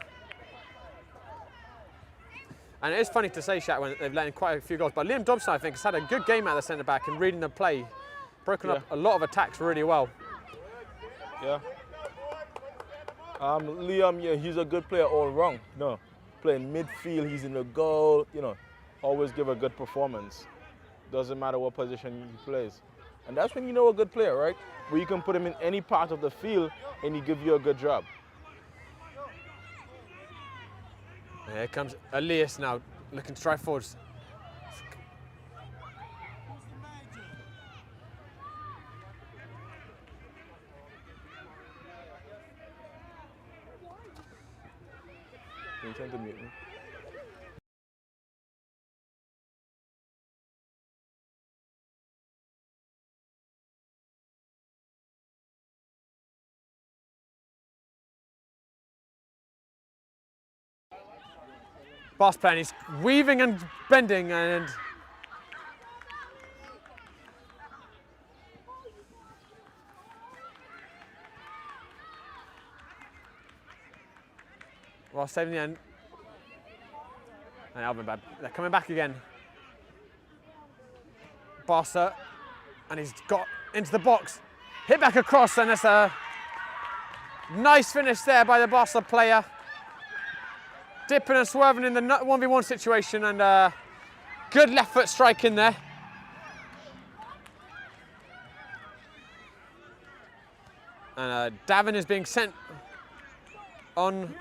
And it is funny to say, Shaq, when they've let in quite a few goals, but Liam Dobson, I think, has had a good game at the centre-back and reading the play. Broken up a lot of attacks really well. Yeah. Liam, he's a good player all round. Playing midfield, he's in the goal, always give a good performance. Doesn't matter what position he plays. And that's when you know a good player, right? Where you can put him in any part of the field and he give you a good job. And here comes Elias now, looking to strike forwards. You tend to mute me. Boss playing, he's weaving and bending and while saving the end. And Alvin Bab, they're coming back again. Barca, and he's got into the box. Hit back across, and it's a nice finish there by the Barca player. Dipping and swerving in the 1v1 situation, and good left foot strike in there. And Davin is being sent on.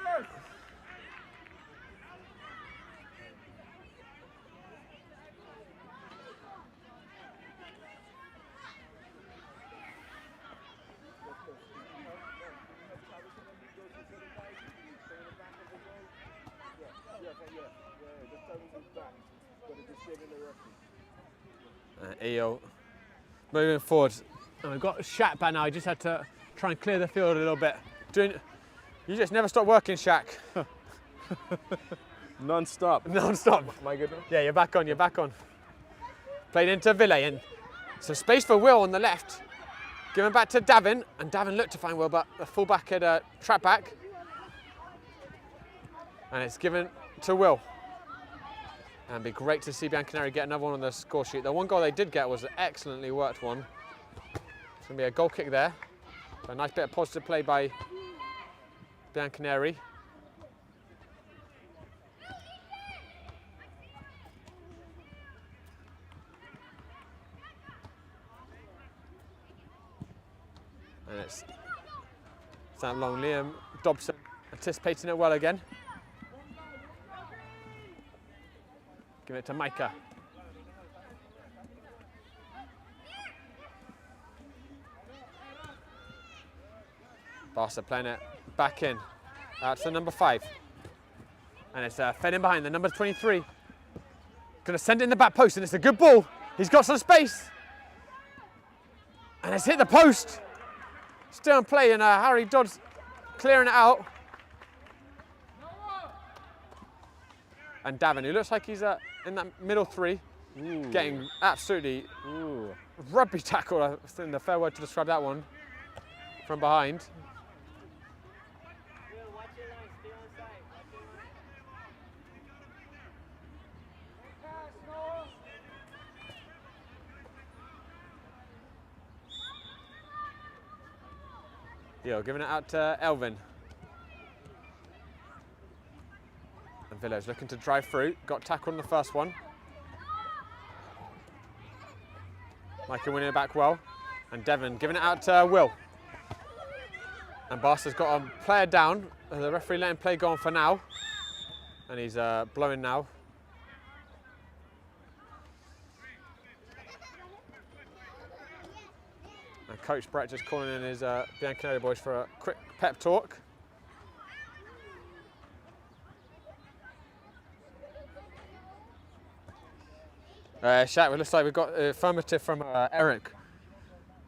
EO moving forward, and we've got Shaq back now. He just had to try and clear the field a little bit. You just never stop working, Shaq. Non-stop. Non-stop. My goodness. Yeah, you're back on. You're back on. Played into Ville, and some space for Will on the left. Given back to Davin, and Davin looked to find Will, but the fullback had trapped back, and it's given to Will. And it'd be great to see Bianconeri get another one on the score sheet. The one goal they did get was an excellently worked one. It's going to be a goal kick there. So a nice bit of positive play by Bianconeri. And it's that long. Liam Dobson anticipating it well again. Give it to Micah. Barca playing it back in. Out to number 5. And it's fed in behind the number 23. Gonna send it in the back post, and it's a good ball. He's got some space. And it's hit the post. Still in play, and Harry Dodds clearing it out. And Davin, who looks like he's in that middle 3, getting absolutely rugby tackle, I think the fair word to describe that one, from behind. Yo, giving it out to Elvin. And Villo's looking to drive through. Got tackled on the first one. Micah winning it back well. And Devon giving it out to Will. And Barca's got a player down. The referee letting play go on for now. And he's blowing now. And Coach Brett just calling in his Bianconeri boys for a quick pep talk. Shaq, it looks like we've got affirmative from Eric.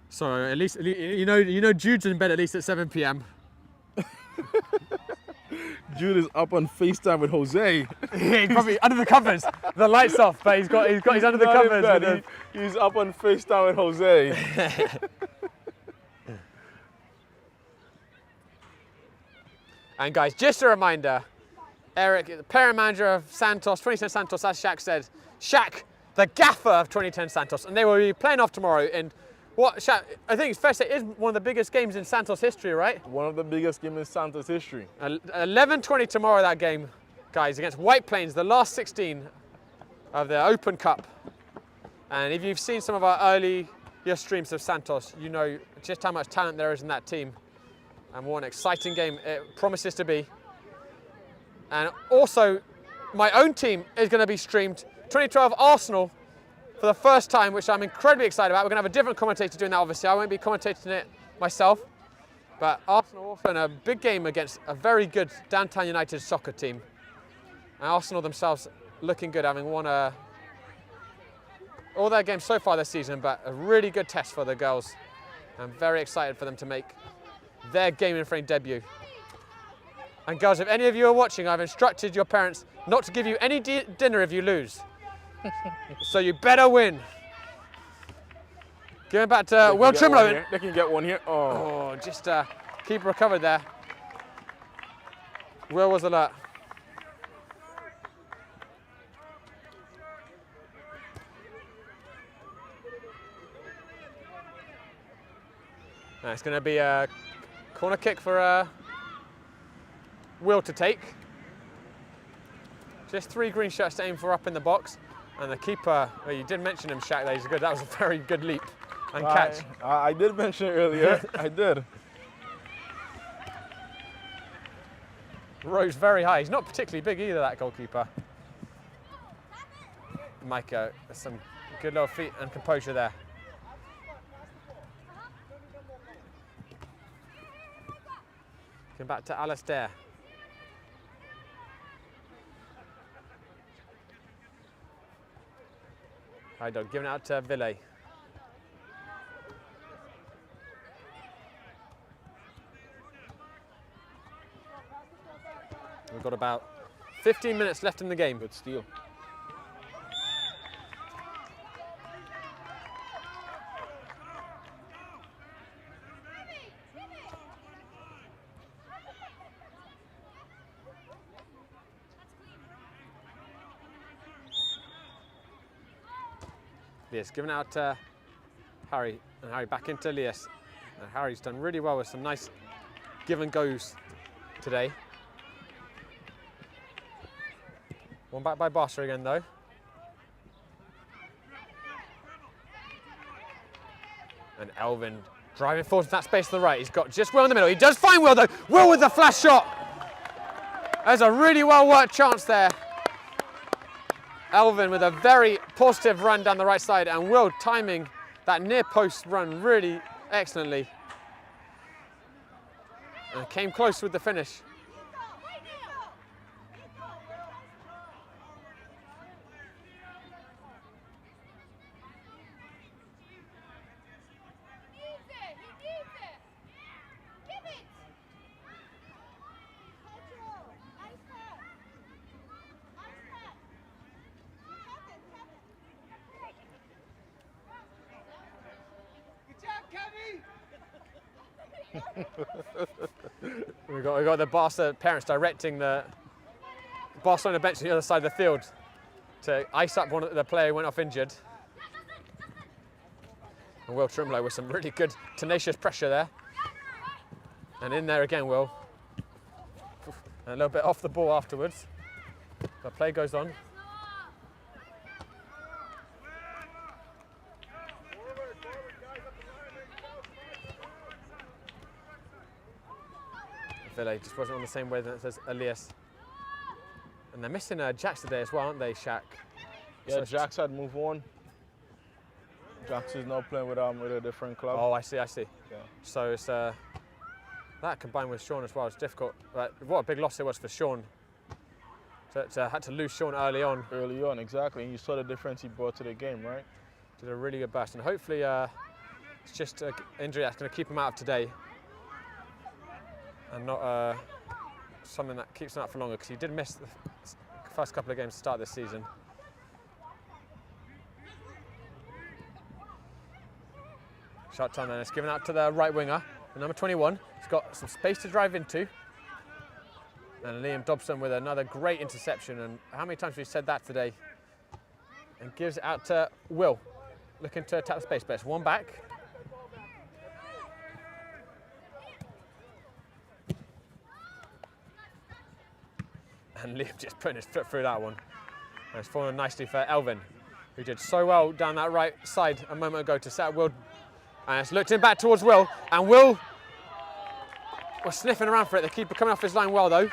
So at least you know Jude's in bed at least at 7 p.m. Jude is up on FaceTime with Jose. He's probably under the covers. The lights off, but he's under the covers. He's up on FaceTime with Jose. And guys, just a reminder, Eric, the parent manager of Santos, 2010 Santos, as Shaq said, Shaq, the gaffer of 2010 Santos, and they will be playing off tomorrow in what, Shaq, I think it's fair to say is one of the biggest games in Santos history, right? One of the biggest games in Santos history. 11:20 tomorrow, that game, guys, against White Plains, the last 16 of the Open Cup. And if you've seen some of our earlier streams of Santos, you know just how much talent there is in that team. And what an exciting game it promises to be. And also, my own team is going to be streamed. 2012 Arsenal for the first time, which I'm incredibly excited about. We're going to have a different commentator doing that, obviously. I won't be commentating it myself. But Arsenal also in a big game against a very good Downtown United soccer team. And Arsenal themselves looking good, having won all their games so far this season, but a really good test for the girls. I'm very excited for them to make their game in frame debut. And girls, if any of you are watching, I've instructed your parents not to give you any dinner if you lose. So you better win. Giving back to Will Trimlow. They can get one here. Oh. Oh, just keeper recovered there. Will was alert. Now it's going to be a corner kick for Will to take. Just 3 green shirts to aim for up in the box. And the keeper, well, you did mention him, Shaq, that was a very good leap and catch. I did mention it earlier. I did. Rose very high. He's not particularly big either, that goalkeeper. Micah, some good little feet and composure there. Come back to Alistair. High dog, giving it out to Ville. We've got about 15 minutes left in the game. Good steal. Lias giving out to Harry, and Harry back into Lias. And Harry's done really well with some nice give and goes today. One back by Barca again though. And Elvin driving forward to that space to the right. He's got just Will in the middle. He does find Will though. Will with the flash shot. There's a really well worked chance there. Elvin with a very positive run down the right side, and Will timing that near post run really excellently. And came close with the finish. we got the Barca parents directing the Barcelona bench on the other side of the field to ice up one of the player who went off injured. And Will Trimlow with some really good tenacious pressure there. And in there again, Will. And a little bit off the ball afterwards. The play goes on. Ville just wasn't on the same wavelength as Elias. And they're missing Jax today as well, aren't they, Shaq? Yeah, so Jax had moved on. Jax is now playing with a different club. Oh, I see. Yeah. So it's that combined with Sean as well, it's difficult. But what a big loss it was for Sean. Had to lose Sean early on. Early on, exactly. And you saw the difference he brought to the game, right? Did a really good burst. And hopefully it's just an injury that's going to keep him out of today. And not something that keeps him out for longer, because he did miss the first couple of games to start this season. Shot time then, it's given out to the right winger, the number 21. He's got some space to drive into. And Liam Dobson with another great interception, and how many times have we said that today? And gives it out to Will, looking to attack the space, but it's one back. And Liam just putting his foot through that one. And it's fallen nicely for Elvin, who did so well down that right side a moment ago to set up Will. And it's looked in back towards Will. And Will was sniffing around for it. The keeper coming off his line well, though.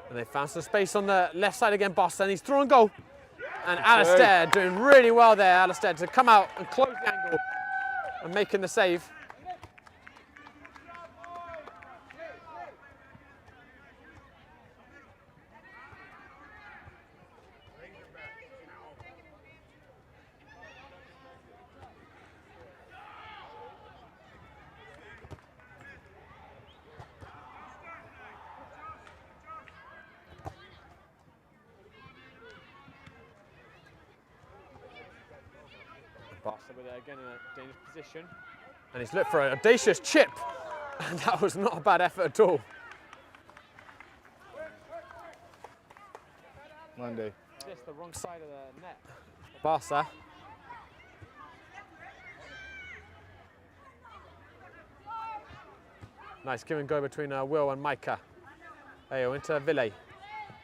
And they found some space on the left side again, Boston. And he's throwing goal. And Alistair doing really well there, Alistair, to come out and close the angle and making the save. Barca with it again in a dangerous position. And he's looked for an audacious chip. And that was not a bad effort at all. Monday. Just the wrong side of the net. Barca. Nice give and go between Will and Micah. Ayo into Ville.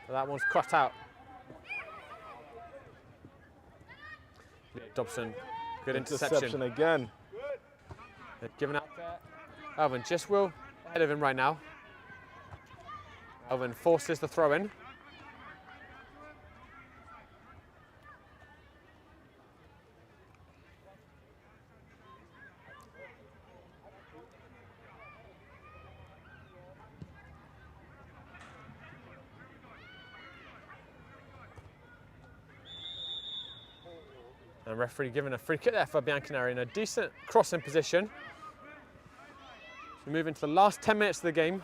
That one's cut out. Dobson, good interception. Again. They're giving out Alvin, just Will ahead of him right now. Alvin forces the throw in. And referee giving a free kick there for Bianconeri in a decent crossing position. So we move into the last 10 minutes of the game.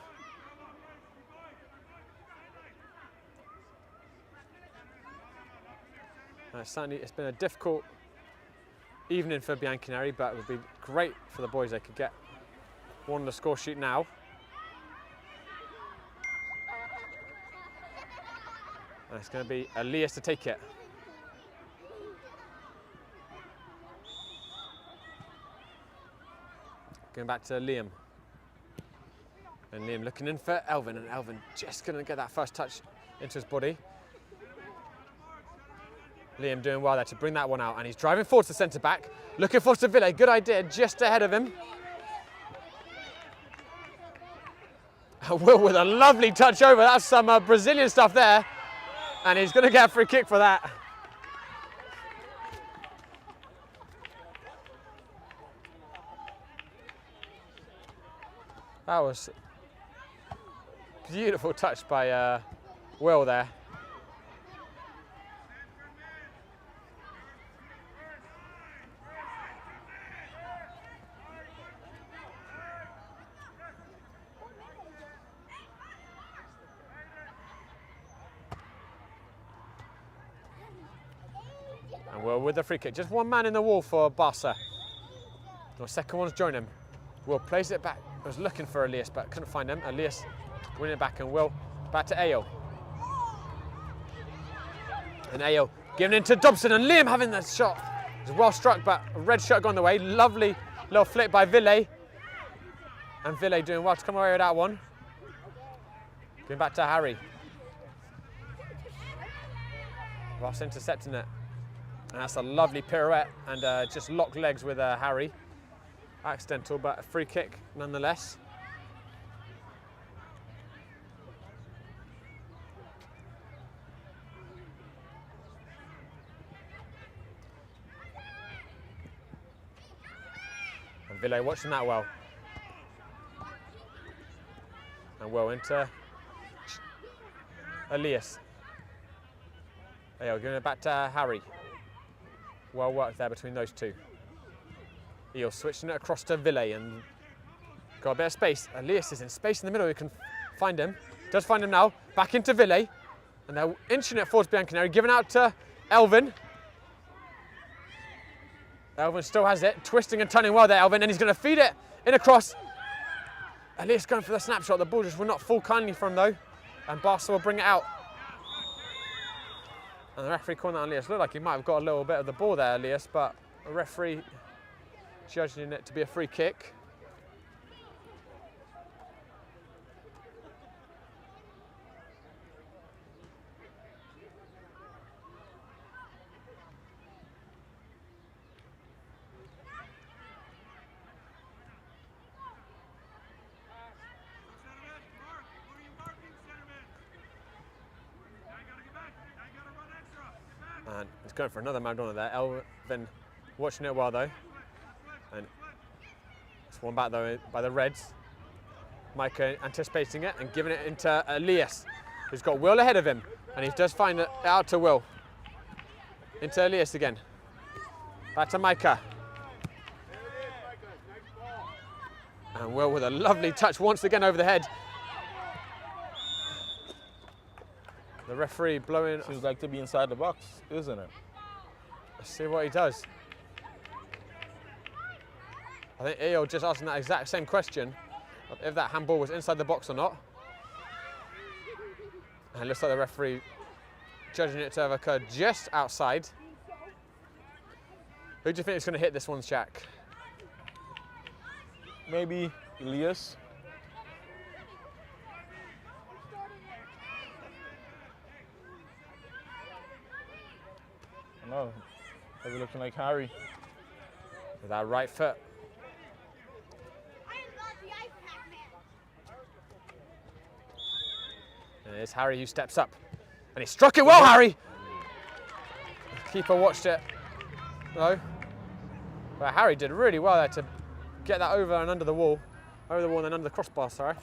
Certainly it's been a difficult evening for Bianconeri, but it would be great for the boys. They could get one on the score sheet now. And it's going to be Elias to take it. Going back to Liam. And Liam looking in for Elvin, and Elvin just going to get that first touch into his body. Liam doing well there to bring that one out, and he's driving forward to centre back, looking for Seville. Good idea, just ahead of him. And Will with a lovely touch over. That's some Brazilian stuff there, and he's going to get a free kick for that. That was a beautiful touch by Will there. And Will with the free kick. Just one man in the wall for Barca. The second one's joined him. Will plays it back. I was looking for Elias, but couldn't find him. Elias winning it back, and Will back to Ayo. And Ayo giving in to Dobson, and Liam having that shot. It was well struck, but a red shirt gone the way. Lovely little flick by Ville. And Ville doing well to come away with that one. Going back to Harry. Ross intercepting it. And that's a lovely pirouette, and just locked legs with Harry. Accidental, but a free kick nonetheless. And Ville watching that well. And well into Elias. There you go, going back to Harry. Well worked there between those two. Eel switching it across to Ville, and got a bit of space. Elias is in space in the middle. You can find him. Does find him now. Back into Ville, and they're inching it towards Bianconeri. Giving out to Elvin. Elvin still has it. Twisting and turning well there, Elvin, and he's going to feed it in across. Elias going for the snapshot. The ball just will not fall kindly from him though, and Barca will bring it out. And the referee calling that on Elias. Looked like he might have got a little bit of the ball there, Elias, but the referee judging it to be a free kick. And he's going for another Maradona there. Elvin watching it well though. And it's one back though by the Reds. Micah anticipating it and giving it into Elias, who's got Will ahead of him. And he does find it out to Will. Into Elias again. Back to Micah. And Will with a lovely touch once again over the head. The referee blowing. Seems like to be inside the box, isn't it? Let's see what he does. I think Eo just asking that exact same question of if that handball was inside the box or not. And it looks like the referee judging it to have occurred just outside. Who do you think is going to hit this one, Shaq? Maybe Elias. No, maybe looking like Harry. With that right foot. And it's Harry who steps up. And he struck it well, Harry! The keeper watched it. No. But Harry did really well there to get that over and under the wall. Over the wall and then under the crossbar, sorry.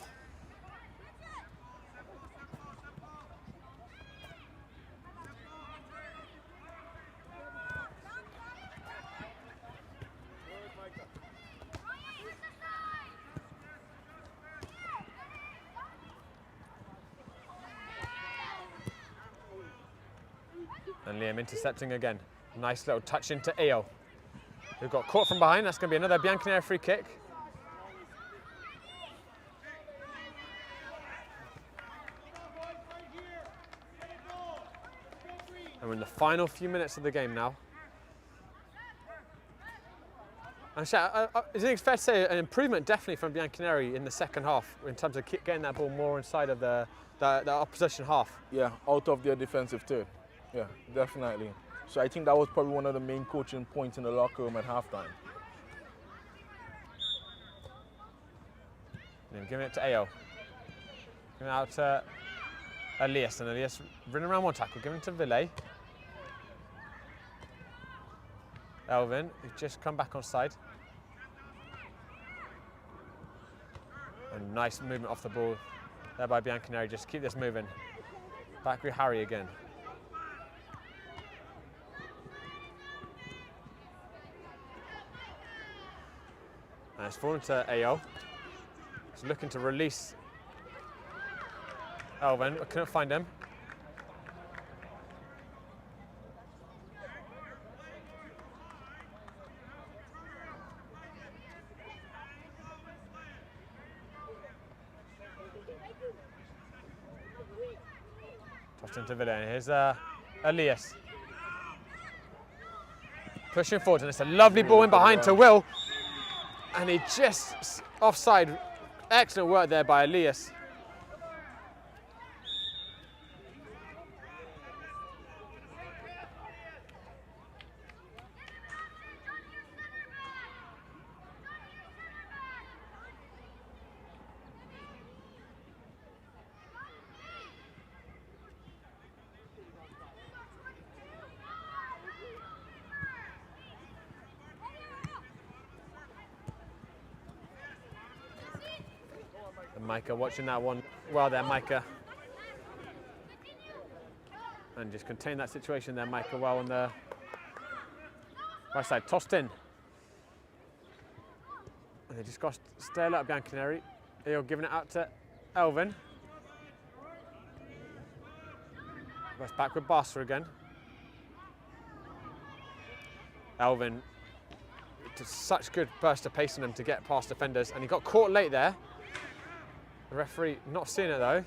And Liam intercepting again. Nice little touch into Eo, who got caught from behind. That's going to be another Bianconeri free kick. And we're in the final few minutes of the game now. And I think it's fair to say an improvement definitely from Bianconeri in the second half in terms of getting that ball more inside of the opposition half. Yeah, out of their defensive third. Yeah, definitely. So I think that was probably one of the main coaching points in the locker room at halftime. And giving it to Eo. Giving it out to Elias, and Elias running around one tackle, giving it to Ville. Elvin, who's just come back on side. And nice movement off the ball there by Bianconeri. Just keep this moving. Back with Harry again. And it's fallen to Eo. He's looking to release Elvin, but couldn't find him. Tossed into Ville. Here's Elias. Pushing forward, and it's a lovely ball in behind to Will. And he just offside. Excellent work there by Elias. And Micah watching that one well there, Micah. And just contain that situation there, Micah, well on the right side, tossed in. And they just got to stay alert, Bianconeri. They're giving it out to Elvin. Goes back with Barca again. Elvin did such good burst of pace on him to get past defenders, and he got caught late there. The referee not seeing it though.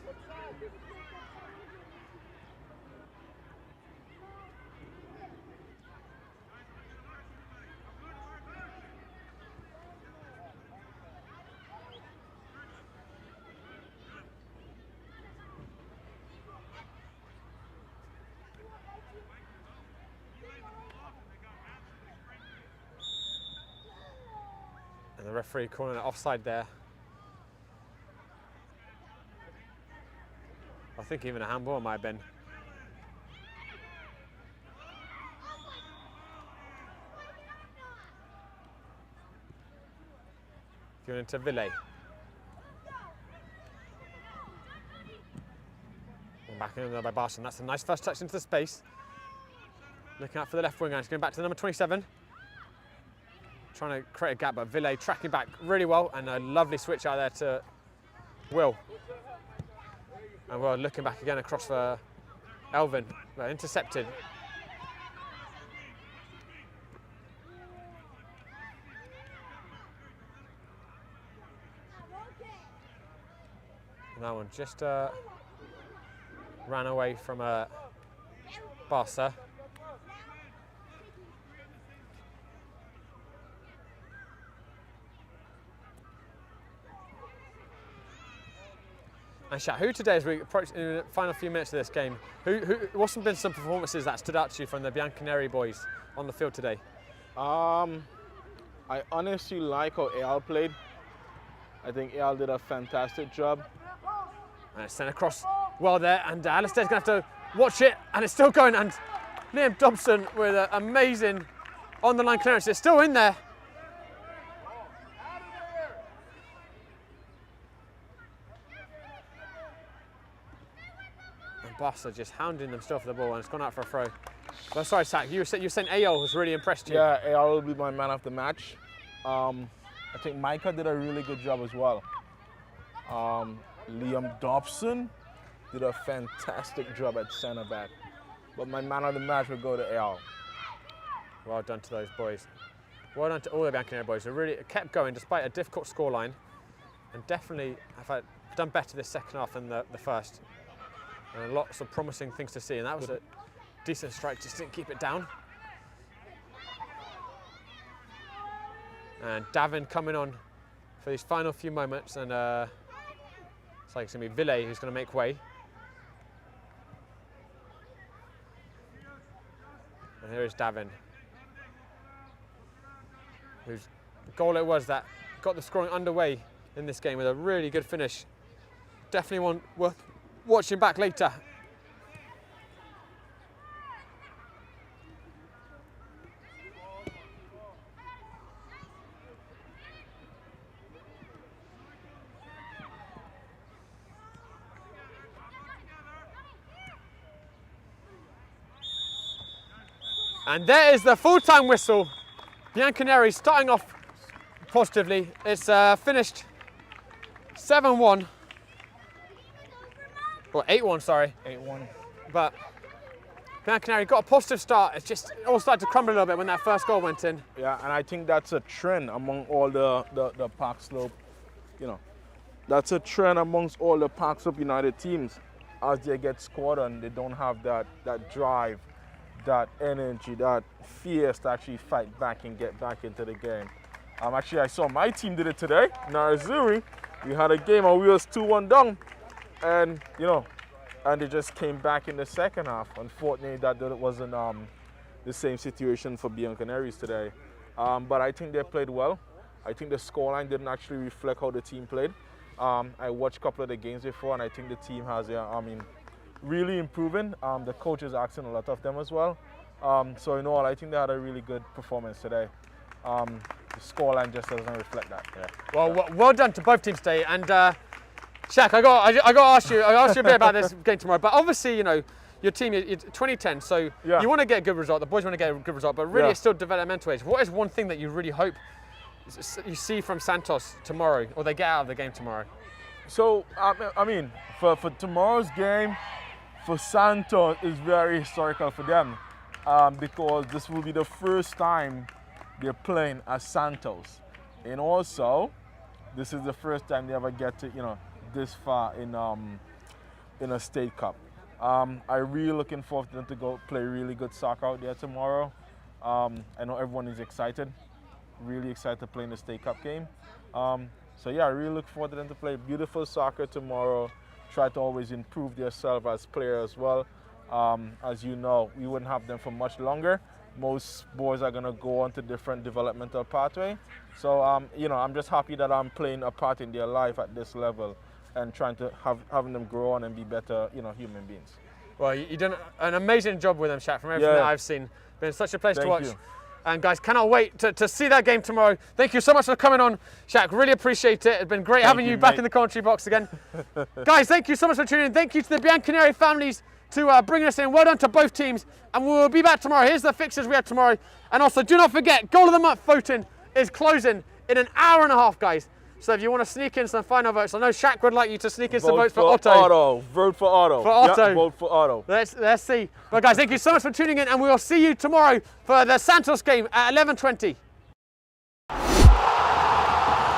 And the referee calling it offside there. I think even a handball might have been. Going into Ville. Back in there by Barca. That's a nice first touch into the space. Looking out for the left winger. He's going back to the number 27. Trying to create a gap, but Ville tracking back really well, and a lovely switch out there to Will. And we're looking back again across for Elvin, but intercepted. That one just ran away from Barca. And Shaq, who today, as we approach in the final few minutes of this game, what's been some performances that stood out to you from the Bianconeri boys on the field today? I honestly like how AL played. I think AL did a fantastic job. And it's sent across well there, and Alistair's going to have to watch it, and it's still going, and Liam Dobson with an amazing on-the-line clearance. It's still in there. And Barca just hounding them still for the ball, and it's gone out for a throw. Well, sorry, Zach, you were saying AL has really impressed you. Yeah, AL will be my man of the match. I think Micah did a really good job as well. Liam Dobson did a fantastic job at centre back. But my man of the match will go to AL. Well done to those boys. Well done to all the Bianconeri boys who really kept going despite a difficult scoreline, and definitely have done better this second half than the first. And lots of promising things to see, and that was a decent strike, just didn't keep it down. And Davin coming on for these final few moments, and it's like it's going to be Ville who's going to make way. And here is Davin, whose goal it was that got the scoring underway in this game with a really good finish. Definitely one worth watching back later. And there is the full-time whistle. Bianconeri starting off positively. It's finished 7-1. Or 8-1, sorry. 8-1. But Bianconeri got a positive start. It's just it all started to crumble a little bit when that first goal went in. Yeah, and I think that's a trend among all the Park Slope, that's a trend amongst all the Park Slope United teams. As they get scored on, they don't have that drive, that energy, that fierce to actually fight back and get back into the game. Actually, I saw my team did it today, Narazuri. We had a game and we was 2-1 down, and and they just came back in the second half. Unfortunately, that wasn't the same situation for Bianconeris today. But I think they played well. I think the scoreline didn't actually reflect how the team played. I watched a couple of the games before, and I think the team has, really improving. The coach is asking a lot of them as well. So in all, I think they had a really good performance today. The scoreline just doesn't reflect that. Yeah. Well done to both teams today. And Shaq, I got to ask you a bit about this game tomorrow. But obviously, your team, you're 2010, so you want to get a good result. The boys want to get a good result, but really it's still developmental age. What is one thing that you really hope you see from Santos tomorrow, or they get out of the game tomorrow? So, for tomorrow's game, for Santos, is very historical for them because this will be the first time they're playing as Santos. And also, this is the first time they ever get to, this far in a state cup. I'm really looking forward to them to go play really good soccer out there tomorrow. I know everyone is excited, really excited to play in the state cup game. So yeah, I really look forward to them to play beautiful soccer tomorrow. Try to always improve themselves as players as well. As you know, we wouldn't have them for much longer. Most boys are gonna go on to different developmental pathway. So I'm just happy that I'm playing a part in their life at this level and trying to having them grow on and be better, human beings. Well, you've done an amazing job with them, Shaq, from everything that I've seen. Been such a pleasure to watch. You. And guys, cannot wait to see that game tomorrow. Thank you so much for coming on, Shaq. Really appreciate it. It's been great having you back in the commentary box again. Guys, thank you so much for tuning in. Thank you to the Bianconeri families to bringing us in. Well done to both teams. And we'll be back tomorrow. Here's the fixtures we have tomorrow. And also, do not forget, Goal of the Month voting is closing in an hour and a half, guys. So if you want to sneak in some final votes, I know Shaq would like you to sneak in some votes for Otto. Vote for Otto. For Otto. Yep, vote for Otto. Let's see. But guys, thank you so much for tuning in, and we will see you tomorrow for the Santos game at 11:20.